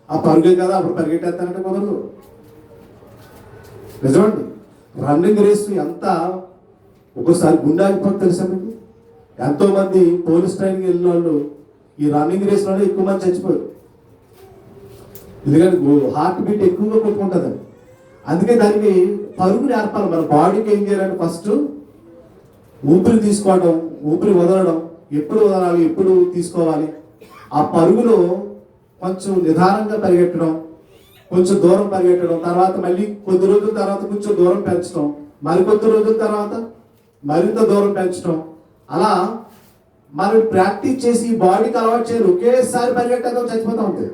ఆ పరుగే కదా అప్పుడు పరిగెట్టేస్తానంటే కుదరదు. నిజమండి. రన్నింగ్ రేస్ ఎంత ఒక్కోసారి గుండె ఆగిపోతుంది తెలుసా మీకు? ఎంతో మంది పోలీస్ ట్రైనింగ్ వెళ్ళిన వాళ్ళు ఈ రన్నింగ్ రేస్ లోనే ఎక్కువ మంది చచ్చిపోయారు. ఎందుకంటే హార్ట్ బీట్ ఎక్కువగా కొట్టుకుంటుందండి. అందుకే దానికి పరుగు నేర్పాలి. మన బాడీకి ఏం చేయాలంటే ఫస్ట్ ఊపిరి తీసుకోవడం, ఊపిరి వదలడం, ఎప్పుడు వదలాలి, ఎప్పుడు తీసుకోవాలి. ఆ పరుగులో కొంచెం నిదానంగా పరిగెట్టడం, కొంచెం దూరం పరిగెట్టడం, తర్వాత మళ్ళీ కొద్ది రోజుల తర్వాత కొంచెం దూరం పెంచడం, మరికొద్ది రోజుల తర్వాత మరింత దూరం పెంచడం. అలా మనం ప్రాక్టీస్ చేసి బాడీకి అలవాటు చేయాలి. ఒకేసారి పరిగెట్టడం చచ్చిపోతూ ఉంటుంది.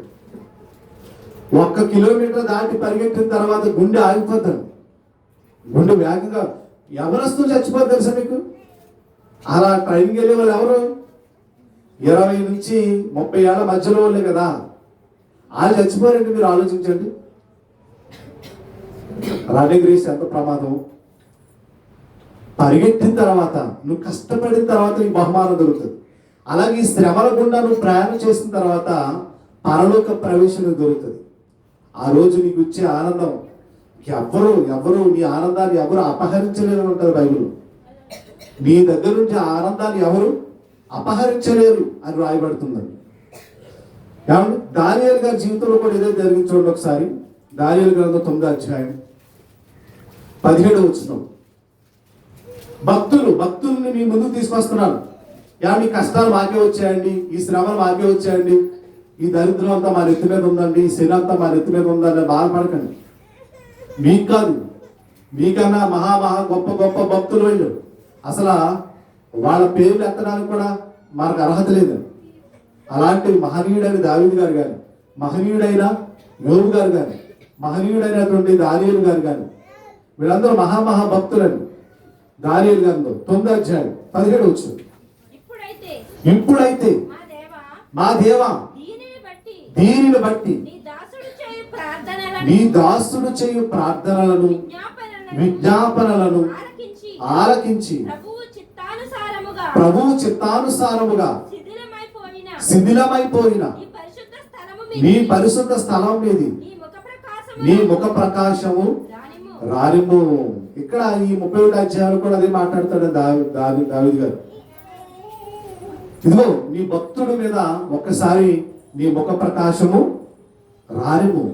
1 కిలోమీటర్ దాటి పరిగెట్టిన తర్వాత గుండె ఆగిపోతాడు. గుండె వేగంగా ఎవరొస్తూ చచ్చిపోతుంది తెలుసా మీకు? అలా ట్రైనింగ్ వెళ్ళే వాళ్ళు ఎవరు? 20 నుంచి 30 ఏళ్ళ మధ్యలో వాళ్ళే కదా. వాళ్ళు చచ్చిపోయారంటే మీరు ఆలోచించండి. రన్నింగ్ రేస్ ఎంత ప్రమాదం. పరిగెట్టిన తర్వాత, నువ్వు కష్టపడిన తర్వాత నీకు బహుమానం దొరుకుతుంది. అలాగే ఈ శ్రమల గుండా నువ్వు ప్రయాణం చేసిన తర్వాత పరలోక ప్రవేశం దొరుకుతుంది. ఆ రోజు నీకు వచ్చే ఆనందం ఎవరు నీ ఆనందాన్ని ఎవరు అపహరించలేరు ఉంటుంది బైబిల్. నీ దగ్గర నుంచి ఆ ఆనందాన్ని ఎవరు అపహరించలేరు అని రాయబడుతుందండి. కాబట్టి దానియేలు గారి జీవితంలో కూడా ఏదో జరిగింది చూడండి ఒకసారి. దానియేలు గ్రంథం 9వ అధ్యాయం 17వ వచనం. భక్తుల్ని మీ ముందుకు తీసుకొస్తున్నాను. మీ కష్టాలు మాకే వచ్చాయండి, ఈ శ్రమలు మాకే వచ్చాయండి, ఈ దరిద్రం అంతా మా నెత్తి మీద ఉందండి, ఈ శని అంతా మా నెత్తి మీద ఉందని బాధపడకండి. మీకు కాదు, మీకన్నా మహా గొప్ప గొప్ప భక్తులు వాళ్ళు. అసలు వాళ్ళ పేర్లు ఎత్తడానికి కూడా మనకు అర్హత లేదు. అలాంటి మహనీయుడైన దావీదు గారు కానీ, మహనీయుడైన యోబు గారు కానీ, మహనీయుడైనటువంటి దానియేలు గారు కానీ, వీళ్ళందరూ మహా భక్తులని. దానియేలు గారిలో 9వ అధ్యాయం 17వ వచనం. ఇప్పుడైతే మా దేవా దీనిని బట్టి నీ దాసుడు చేయు ప్రార్థనలను విజ్ఞాపనలను ఆలకించి ప్రభువు చిత్తానుసారముగా శిథిలమైపోయిన నీ పరిశుద్ధ స్థలం మీది నీ ముఖ ప్రకాశము రారిము. ఇక్కడ ఈ 31 అధ్యాయాలు కూడా అదే మాట్లాడతాడు దావీదు గారు. ఇదిగో నీ భక్తుడి మీద ఒక్కసారి నీ ముఖ ప్రకాశము రారిము.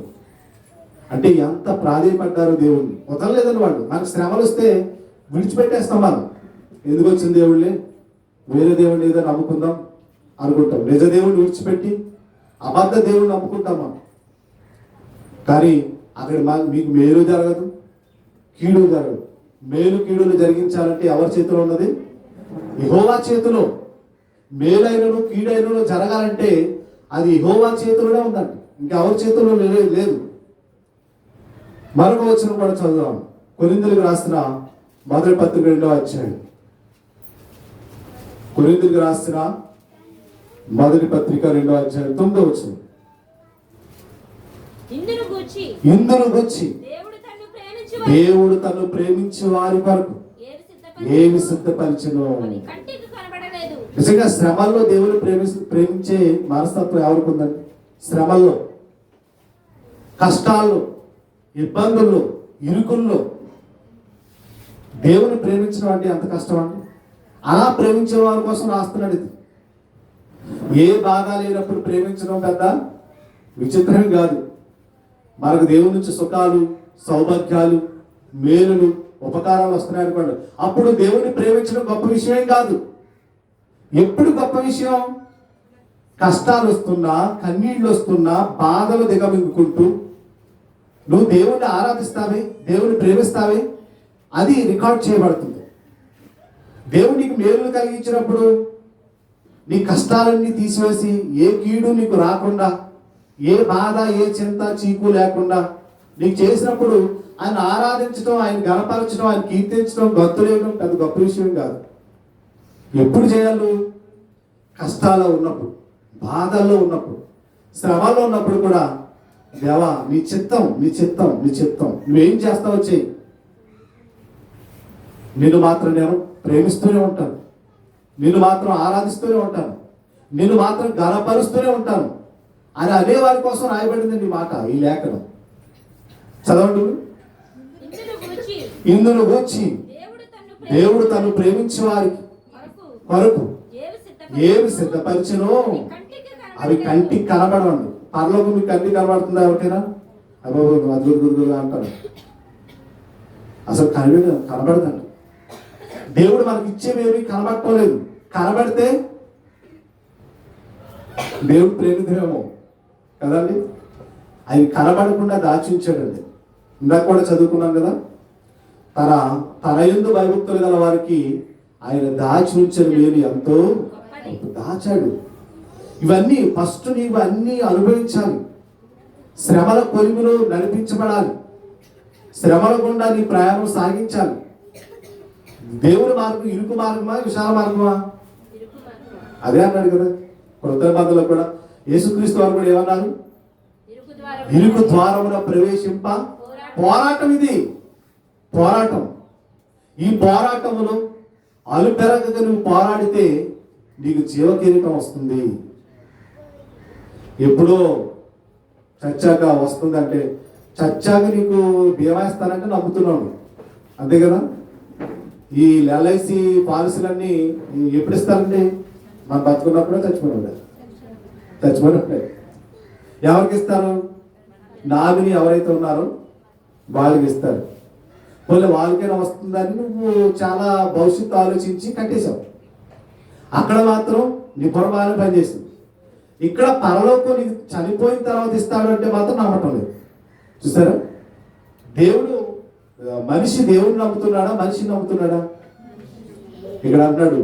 అంటే ఎంత ప్రాధేయపడ్డారు దేవుణ్ణి. వదలలేదని వాళ్ళు. మనకు శ్రమలు వస్తే విడిచిపెట్టేస్తాం మనం. ఎందుకు వచ్చింది దేవుళ్ళే, వేరే దేవుడిని ఏదో నమ్ముకుందాం అనుకుంటాం. నిజ దేవుడిని విడిచిపెట్టి అబద్ధ దేవుడిని నమ్ముకుంటాం మనం. కానీ అక్కడ మీకు మేలు జరగదు, కీడు జరగదు. మేలు కీడులు జరిగించాలంటే ఎవరి చేతిలో ఉన్నది? యెహోవా చేతిలో. మేలైనను కీడైనను జరగాలంటే అది యెహోవా చేతిలోనే ఉందండి, ఇంకెవరి చేతిలో లేదు. మరొక వచనం కూడా చదువుదాం. కొరింథీయులకు రాసిన మొదటి పత్రిక 2వ అధ్యాయం. కొరింథీయులకు రాసిన మొదటి పత్రిక 2వ అధ్యాయం 9వ వచనం. ఇందును గూర్చి దేవుడు తను ప్రేమించి వారి కొరకు ఏమి సిద్ధపరిచెనో. నిజంగా శ్రమల్లో దేవుడు ప్రేమించే మనస్తత్వం ఎవరికి ఉందండి? శ్రమల్లో, కష్టాల్లో, ఇబ్బందుల్లో, ఇరుకుల్లో దేవుని ప్రేమించడం అంటే ఎంత కష్టం అండి. అలా ప్రేమించే వారి కోసం రాస్తున్నాడు ఇది. ఏ బాధ లేనప్పుడు ప్రేమించడం పెద్ద విచిత్రం కాదు. మనకు దేవుని నుంచి సుఖాలు, సౌభాగ్యాలు, మేలులు, ఉపకారాలు వస్తున్నాయి అనుకోండి, అప్పుడు దేవుని ప్రేమించడం గొప్ప విషయం కాదు. ఎప్పుడు గొప్ప విషయం? కష్టాలు వస్తున్నా, కన్నీళ్ళు వస్తున్నా, బాధలు దిగమింగుకుంటూ నువ్వు దేవుణ్ణి ఆరాధిస్తావే, దేవుని ప్రేమిస్తావే, అది రికార్డ్ చేయబడుతుంది. దేవుడు నీకు మేలు కలిగించినప్పుడు నీ కష్టాలన్నీ తీసివేసి ఏ కీడు నీకు రాకుండా, ఏ బాధ, ఏ చింత, చీకు లేకుండా నీకు చేసినప్పుడు ఆయన ఆరాధించడం, ఆయన గణపరచడం, ఆయన కీర్తించడం, గొంతులేయడం పెద్ద గొప్ప విషయం కాదు. ఎప్పుడు చేయాలి? కష్టాల్లో ఉన్నప్పుడు, బాధల్లో ఉన్నప్పుడు, శ్రమలో ఉన్నప్పుడు కూడా దేవా నీ చిత్తం, నీ చిత్తం, నీ చిత్తం, నువ్వేం చేస్తావో చెయ్యి, నిన్ను మాత్రం నేను ప్రేమిస్తూనే ఉంటాను, నిన్ను మాత్రం ఆరాధిస్తూనే ఉంటాను, నిన్ను మాత్రం గణపరుస్తూనే ఉంటాను అని అనేవారి కోసం రాయబడింది ఈ మాట, ఈ లేఖనం. చదవండి. ఇందును గూర్చి దేవుడు తను ప్రేమించే వారికి కొరకు ఏమి సిద్ధపరిచెనో అవి కంటికి కనబడవండి. పరలోకం మీకు కంటికి కనబడుతుందా ఎవరికైనా? అబ్బో గురుగురుగా అంటారు. అసలు కనబడదండి. దేవుడు మనకి ఇచ్చేవేమి కనబడటం లేదు. కనబడితే దేవుడు ప్రేమితుడేమో కదండి. ఆయన కనబడకుండా దాచించాడండి. ఇందాక కూడా చదువుకున్నాం కదా, తన యందు భయభక్తులు గల వారికి ఆయన దాచి ఉంచిన మేలు ఎంతో దాచాడు. ఇవన్నీ ఫస్ట్ నీవు అన్నీ అనుభవించాలి. శ్రమల కొలిమిలో నడిపించబడాలి. శ్రమల గుండా నీ ప్రయాణం సాగించాలి. దేవుని మార్గం ఇరుకు మార్గమా, విశాల మార్గమా? అదే అన్నాడు కదా కొత్త నిబంధనలో కూడా. యేసుక్రీస్తు వారు కూడా ఏమన్నారు? ఇరుకు ద్వారమున ప్రవేశింప పోరాటం. ఇది పోరాటం. ఈ పోరాటములో అలుపెరగగా నువ్వు పోరాడితే నీకు జీవ కిరీటం వస్తుంది. ఎప్పుడో చచ్చాక వస్తుందంటే, చచ్చాక నీకు బీమా ఇస్తానంటే నమ్ముతున్నాడు, అంతే కదా. ఈ ఎల్ఐసి పాలసీలన్నీ ఎప్పుడు ఇస్తారండి? మనం బతుకున్నప్పుడే చచ్చిపోయినప్పుడే. ఎవరికి ఇస్తారు? నామిని ఎవరైతే ఉన్నారో వాళ్ళకి ఇస్తారు. మళ్ళీ వాళ్ళకైనా వస్తుందని నువ్వు చాలా భవిష్యత్తు ఆలోచించి కట్టేశావు. అక్కడ మాత్రం నీ పొరపాటు పనిచేసింది. ఇక్కడ పరలోకం నీకు చనిపోయిన తర్వాత ఇస్తాడు అంటే మాత్రం నమ్మటం లేదు. చూసారా? దేవుడు మనిషి దేవుడిని నమ్ముతున్నాడా, మనిషిని నమ్ముతున్నాడా? ఇక్కడ అంటాడు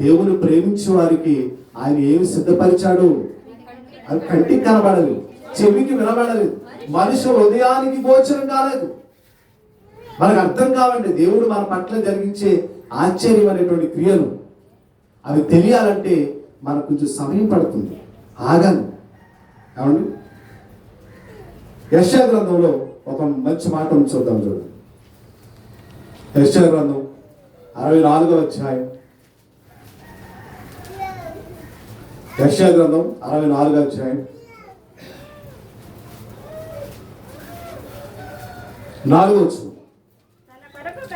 దేవుని ప్రేమించే వారికి ఆయన ఏమి సిద్ధపరిచాడు అది కంటికి కనబడలేదు, చెవికి వినబడలేదు, మనిషి హృదయానికి గోచరం కాలేదు. మనకు అర్థం కావండి దేవుడు మన పట్ల జరిగించే ఆశ్చర్యం అనేటువంటి క్రియలు. అవి తెలియాలంటే మనకు కొంచెం సమయం పడుతుంది, ఆగాలి. ఏమండి? యెషయా గ్రంథంలో ఒక మంచి మాట చూద్దాం. చూడండి, యెషయా గ్రంథం 64వ అధ్యాయం. యెషయా గ్రంథం 64వ అధ్యాయం 4వ వచనం.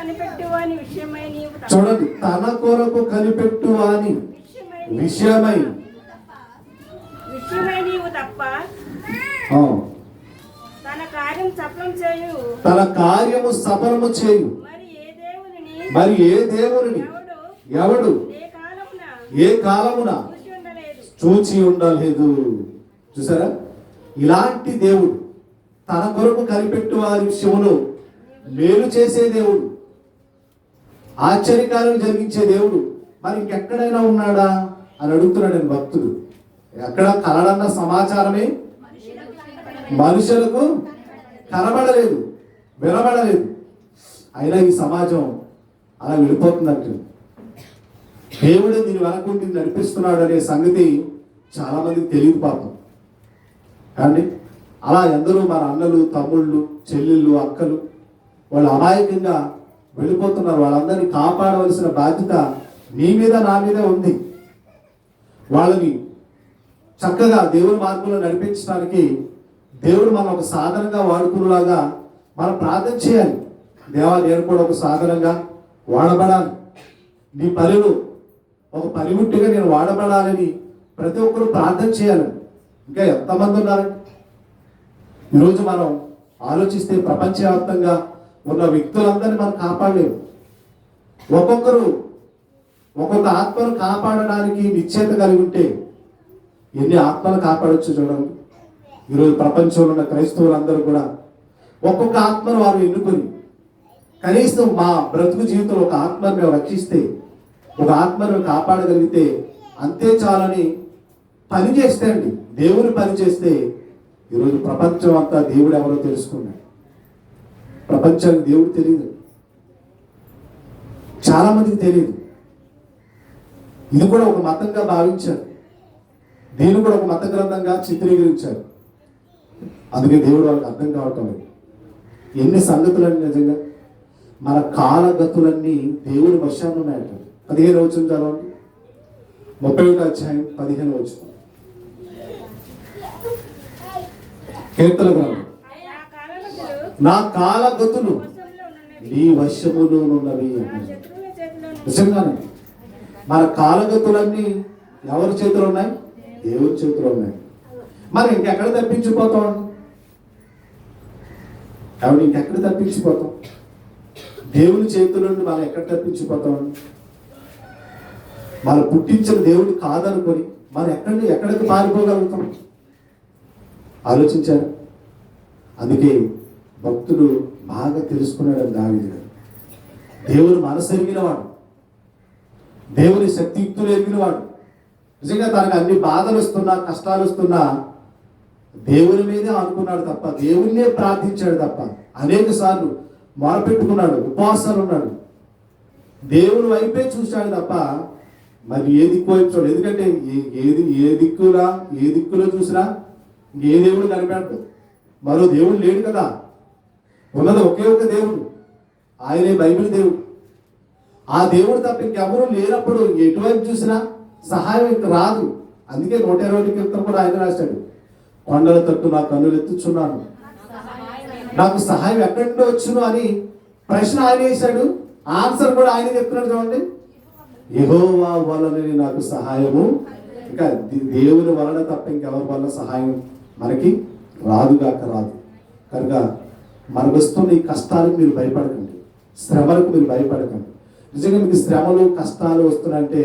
కనిపెట్టువాని విషయమై నీవు తప్ప చూడండి, తన కొరకు కనిపెట్టు అని విషయమై నీవు తప్ప ఆ, తన కార్యం సఫలం చేయు తన కార్యము సఫలము చేయు మరి ఏ దేవుని ఎవడు ఏ కాలమున చూచి ఉండలేదు. చూసారా, ఇలాంటి దేవుడు, తన కొరకు కనిపెట్టు వారి విషయంలో మేలు చేసే దేవుడు, ఆశ్చర్యకార్యం జరిగించే దేవుడు మరి ఇంకెక్కడైనా ఉన్నాడా అని అడుగుతున్నాడు నేను భక్తుడు. ఎక్కడ కలడన్న సమాచారమే మనుషులకు కనబడలేదు, వినబడలేదు. అయినా ఈ సమాజం అలా వెళ్ళిపోతుందంట. దేవుడు దీని వెనకుండి నడిపిస్తున్నాడు అనే సంగతి చాలా మందికి తెలియదు పాపం. కానీ అలా ఎందరో మన అన్నలు, తమ్ముళ్ళు, చెల్లెళ్ళు, అక్కలు వాళ్ళు అమాయకంగా వెళ్ళిపోతున్నారు. వాళ్ళందరినీ కాపాడవలసిన బాధ్యత నీ మీద, నా మీద ఉంది. వాళ్ళని చక్కగా దేవుని మార్గంలో నడిపించడానికి దేవుడు మనం ఒక సాధనంగా వాడుకునేలాగా మనం ప్రార్థన చేయాలి. దేవా, నేను కూడా ఒక సాధనంగా వాడబడాలి, నీ పనిలో ఒక పనిముట్టిగా నేను వాడబడాలని ప్రతి ఒక్కరు ప్రార్థన చేయాలి. ఇంకా ఎంతమంది ఉన్నారండి? ఈరోజు మనం ఆలోచిస్తే ప్రపంచవ్యాప్తంగా ఉన్న వ్యక్తులందరినీ మనం కాపాడలేము. ఒక్కొక్కరు ఒక్కొక్క ఆత్మను కాపాడడానికి నిశ్చయత కలిగి ఉంటే ఎన్ని ఆత్మలు కాపాడొచ్చు చూడండి. ఈరోజు ప్రపంచంలో ఉన్న క్రైస్తవులందరూ కూడా ఒక్కొక్క ఆత్మను వారు ఎన్నుకొని కనీసం మా బ్రతుకు జీవితంలో ఒక ఆత్మను మేము రక్షిస్తే, ఒక ఆత్మను కాపాడగలిగితే అంతే చాలని పని చేస్తే అండి, దేవుని పని చేస్తే ఈరోజు ప్రపంచం అంతా దేవుడు ఎవరో తెలుసుకున్నాడు. ప్రపంచానికి దేవుడు తెలియదు, చాలా మందికి తెలియదు. ఇది కూడా ఒక మతంగా భావించారు, దీన్ని కూడా ఒక మత గ్రంథంగా చిత్రీకరించారు. అందుకే దేవుడు వాళ్ళకి అర్థం కావటం లేదు. ఎన్ని సంగతులన్నీ నిజంగా మన కాలగతులన్నీ దేవుడి వశాన్ని ఉన్నాయట. 15 వచనం చదవండి, 31వ అధ్యాయం 15వ వచనం. కీర్తన గ్రంథం, నా కాలగతులు నీ వశములో ఉన్నవి. నిజంగానే మన కాలగతులన్నీ ఎవరి చేతిలో ఉన్నాయి? దేవుడి చేతిలో ఉన్నాయి. మరి ఇంకెక్కడ తప్పించిపోతాం? కాబట్టి ఇంకెక్కడ తప్పించిపోతాం? దేవుని చేతుల నుండి మనం ఎక్కడ తప్పించిపోతాం? మనం పుట్టించిన దేవుడు కాదనుకొని మనం ఎక్కడికి పారిపోగలుగుతాం? ఆలోచించారు. అందుకే భక్తుడు బాగా తెలుసుకున్నాడు దావీదు గారు. దేవుని మనసు ఎరిగిన వాడు, దేవుని శక్తియుక్తులు ఎరిగిన వాడు. నిజంగా తనకు అన్ని బాధలు వస్తున్నా, కష్టాలు వస్తున్నా దేవుని మీదే అనుకున్నాడు తప్ప, దేవుణ్ణే ప్రార్థించాడు తప్ప, అనేక సార్లు మొరపెట్టుకున్నాడు, ఉపవాసాలు ఉన్నాడు, దేవుని వైపే చూశాడు తప్ప మరి ఏ దిక్కు వైపు చూడాలి. ఎందుకంటే ఏ దిక్కులో చూసినా ఏ దేవుడు కనిపెడతాడు, మరో దేవుడు లేడు కదా. ఉన్నది ఒకే ఒక దేవుడు, ఆయనే బైబిల్ దేవుడు. ఆ దేవుడు తప్ప ఇంకెవరూ లేనప్పుడు ఎటువైపు చూసినా సహాయం ఇంక రాదు. అందుకే 120 కీర్తన కూడా ఆయన రాశాడు, కొండల తట్టు నా కన్నులు ఎత్తుచున్నాను, నాకు సహాయం ఎక్కడి నుండి వచ్చును అని ప్రశ్న ఆయన వేశాడు. ఆన్సర్ కూడా ఆయన చెప్తున్నాడు చూడండి, యెహోవా వలన నాకు సహాయము. ఇంకా దేవుని వలన తప్ప ఇంకెవరి వల్ల సహాయం మనకి రాదుగాక రాదు. కనుక మనకు వస్తున్న ఈ కష్టాలకు మీరు భయపడకండి, శ్రమలకు మీరు భయపడకండి. నిజంగా మీకు శ్రమలు కష్టాలు వస్తున్నాయంటే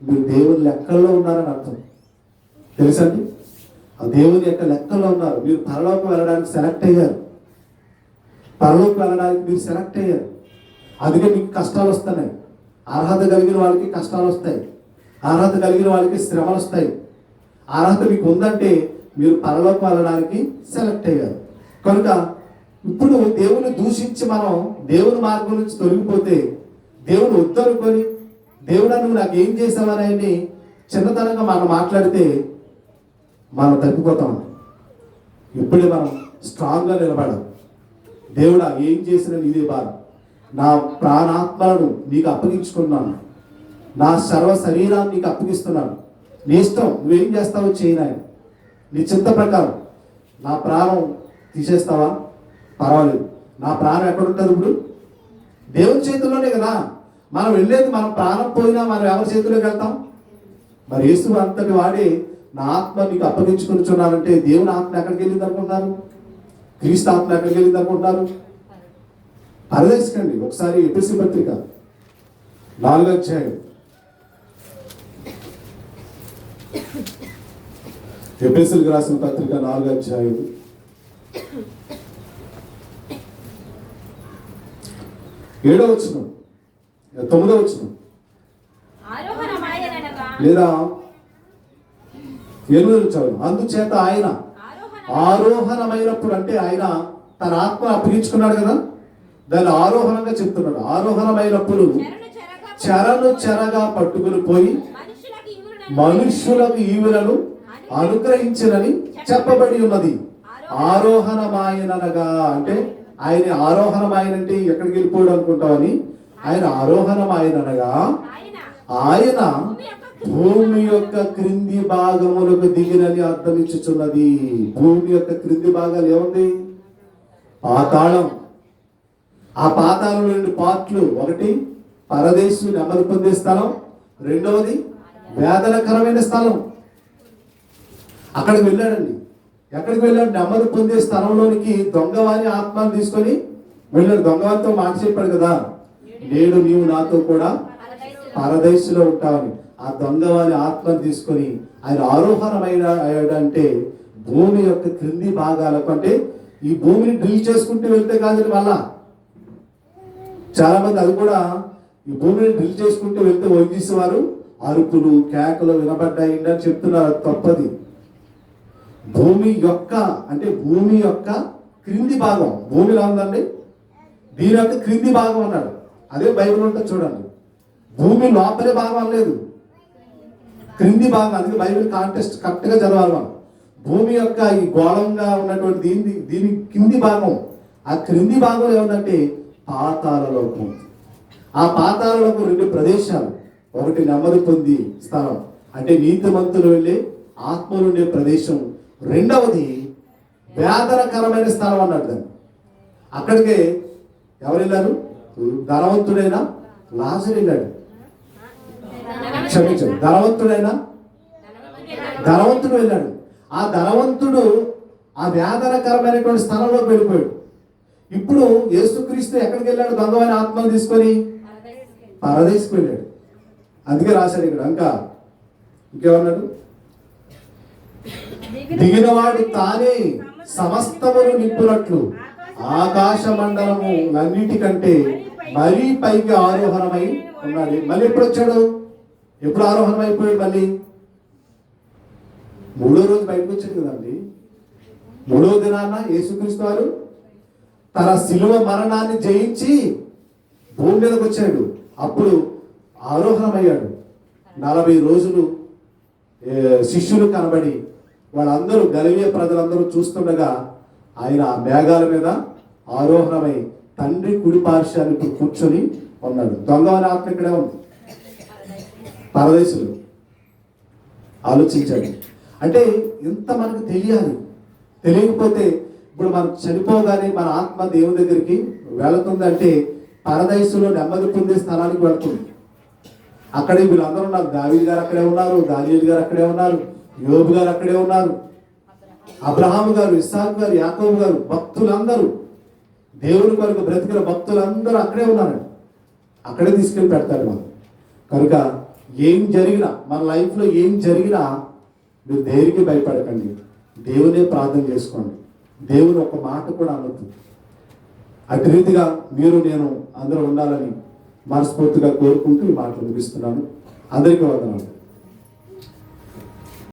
మీరు దేవుని లెక్కల్లో ఉన్నారని అర్థం. తెలుసండి, ఆ దేవుని యొక్క లెక్కల్లో ఉన్నారు. మీరు పరలోకం వెళ్ళడానికి సెలెక్ట్ అయ్యారు, పరలోకం వెళ్ళడానికి మీరు సెలెక్ట్ అయ్యారు. అందుకే మీకు కష్టాలు వస్తున్నాయి. అర్హత కలిగిన వాళ్ళకి కష్టాలు వస్తాయి, అర్హత కలిగిన వాళ్ళకి శ్రమలు వస్తాయి. అర్హత మీకు ఉందంటే మీరు పరలోకం వెళ్ళడానికి సెలెక్ట్ అయ్యారు. కనుక ఇప్పుడు దేవుని దూషించి మనం దేవుని మార్గం నుంచి తొలగిపోతే, దేవుడు వద్దనుకొని దేవుడా నువ్వు నాకు ఏం చేసావని ఆయన్ని చిన్నతనంగా మనం మాట్లాడితే మనం తప్పిపోతాం. ఇప్పుడే మనం స్ట్రాంగ్గా నిలబడాలి. దేవుడా ఏం చేసిన నీదే బాధ, నా ప్రాణాత్మలను నీకు అప్పగించుకున్నాను, నా సర్వ శరీరాన్ని నీకు అప్పగిస్తున్నాను, నీ ఇష్టం నువ్వేం చేస్తావో చేయనాయన, నీ చింత ప్రకారం. నా ప్రాణం తీసేస్తావా పర్వాలేదు, నా ప్రాణం ఎక్కడుంటుంది? ఇప్పుడు దేవుని చేతుల్లోనే కదా. మనం వెళ్ళేది, మనం ప్రాణం పోయినా మనం ఎవరి చేతుల్లోకి వెళ్తాం? మరి యేసు అంతటి వాడే నా ఆత్మ నీకు అప్పగించుకుంటున్నానంటే దేవుని ఆత్మ ఎక్కడికి వెళ్ళింది అనుకుంటున్నారు? క్రీస్తు ఆత్మ ఎక్కడికి వెళ్ళింది అనుకుంటున్నారు? పరదేశకండి. ఒకసారి ఎపిసి పత్రిక 4వ అధ్యాయం, ఎపిసిలకు రాసిన పత్రిక 4వ అధ్యాయం 7వ వచనం 9వ వచనం ఆరోహణమాయనగా లేదా 8వ వచనం. అందుచేత ఆయన ఆరోహణమైనప్పుడు, అంటే ఆయన తన ఆత్మ అప్పగించుకున్నాడు కదా, దాన్ని ఆరోహణంగా చెప్తున్నాడు. ఆరోహణమైనప్పుడు చెరను చెరగా పట్టుకుని పోయి మనుష్యులకు ఈవులను అనుగ్రహించినని చెప్పబడి ఉన్నది. ఆరోహణమాయనగా అంటే ఆయన ఆరోహణమాయనంటే ఎక్కడికి వెళ్ళిపోయాడు అనుకుంటామని, ఆయన ఆరోహణమాయనగా ఆయన భూమి యొక్క క్రింది భాగములకు దిగినని అర్థం ఇచ్చుచున్నది. భూమి యొక్క క్రింది భాగాలు ఏముంది? పాతాళం. ఆ పాతాళం 2 పార్ట్లు. ఒకటి పరదేశు నెమ్మది పొందే స్థలం, రెండవది వేదనకరమైన స్థలం. అక్కడికి వెళ్ళాడండి. ఎక్కడికి వెళ్ళాడు? నెమ్మది పొందే స్థలంలోనికి దొంగవాని ఆత్మను తీసుకొని వెళ్ళాడు. దొంగవానితో మాట చెప్పాడు కదా, నేడు నీవు నాతో కూడా పరదేశులో ఉంటావని. ఆ దొంగవాని ఆత్మను తీసుకొని ఆయన ఆరోహణమైనాడంటే భూమి యొక్క క్రింది భాగాలకు, అంటే ఈ భూమిని డ్రిల్ చేసుకుంటూ వెళ్తే కాదు. మళ్ళా చాలా మంది అది కూడా ఈ భూమిని డ్రిల్ చేసుకుంటూ వెళ్తే వైద్యవారు అరుపులు కేకలు వినబడ్డాయి అని చెప్తున్నారు. అది తప్పది. భూమి యొక్క, అంటే భూమి యొక్క క్రింది భాగం. భూమిలో ఉందండి, దీని యొక్క క్రింది భాగం అన్నాడు. అదే బైబిల్ ఉంటుంది చూడండి. భూమి లోపలే భాగం లేదు, క్రింది భాగం. అందుకే బైబిల్ కాంటెక్స్ట్ కరెక్ట్ గా చదవాలి మనం. భూమి యొక్క ఈ గోళంగా ఉన్నటువంటి దీని కింది భాగం, ఆ క్రింది భాగం ఏముందంటే పాతాళలోకం. ఆ పాతాళలోకం 2 ప్రదేశాలు. ఒకటి నెమ్మది పొంది స్థలం, అంటే నీతిమంతులు వెళ్ళే ఆత్మలు ఉండే ప్రదేశం. రెండవది వేదనకరమైన స్థలం అన్నాడు దాన్ని. అక్కడికే ఎవరు వెళ్ళారు? ధనవంతుడైన లాజరు వెళ్ళాడు. క్షమించండి, ధనవంతుడు వెళ్ళాడు. ఆ ధనవంతుడు ఆ వేదనకరమైనటువంటి స్థలంలోకి వెళ్ళిపోయాడు. ఇప్పుడు యేసుక్రీస్తు ఎక్కడికి వెళ్ళాడు? దొంగమైన ఆత్మను తీసుకొని పరదేశకు వెళ్ళాడు. అందుకే రాశాడు ఇక్కడ. ఇంకేమన్నాడు? దిగినవాడు తానే సమస్తమును నింపునట్లు ఆకాశ మండలము అన్నిటికంటే మరీ పైకి ఆరోహణమై ఉన్నాడు. మళ్ళీ ఎప్పుడు వచ్చాడు? ఎప్పుడు ఆరోహణం అయిపోయాడు? మళ్ళీ 3వ రోజు బయటకు వచ్చాడు కదండి. 3వ దినాన యేసుక్రీస్తు వారు తన శిలువ మరణాన్ని జయించి భూమి మీదకి వచ్చాడు. అప్పుడు ఆరోహణమయ్యాడు. 40 రోజులు శిష్యులు కనబడి వాళ్ళందరూ, గలిలయ ప్రజలందరూ చూస్తుండగా ఆయన ఆ మేఘాల మీద ఆరోహణమై తండ్రి కుడి పార్శ్వానికి కూర్చొని ఉన్నాడు. దొంగవని ఆత్మ ఇక్కడే ఉంది, పరదేశులు. ఆలోచించాడు. అంటే ఇంత మనకు తెలియాలి. తెలియకపోతే ఇప్పుడు మనం చనిపోగానే మన ఆత్మ దేవుని దగ్గరికి వెళుతుంది అంటే పరదేశంలో నెమ్మది పొందే స్థలానికి వెళుతుంది. అక్కడే వీళ్ళందరూ ఉన్నారు. దావీదు గారు అక్కడే ఉన్నారు, దానియేలు గారు అక్కడే ఉన్నారు, యోబు గారు అక్కడే ఉన్నారు, అబ్రహాము గారు, ఇస్సాకు గారు, యాకోబు గారు, భక్తులందరూ, దేవుని కొరకు బ్రతికిన భక్తులందరూ అక్కడే ఉన్నారు. అక్కడే తీసుకెళ్ళి పెడతారు మనం. కనుక ఏం జరిగినా, మన లైఫ్లో ఏం జరిగినా మీరు దేనికి భయపడకండి, దేవునే ప్రార్థన చేసుకోండి. దేవుని ఒక మాట కూడా అనొద్దు. అటు రీతిగా మీరు నేను అందరూ ఉండాలని మనస్ఫూర్తిగా కోరుకుంటూ ఈ మాటలు ముగిస్తున్నాను. అందరికీ వందనాలు.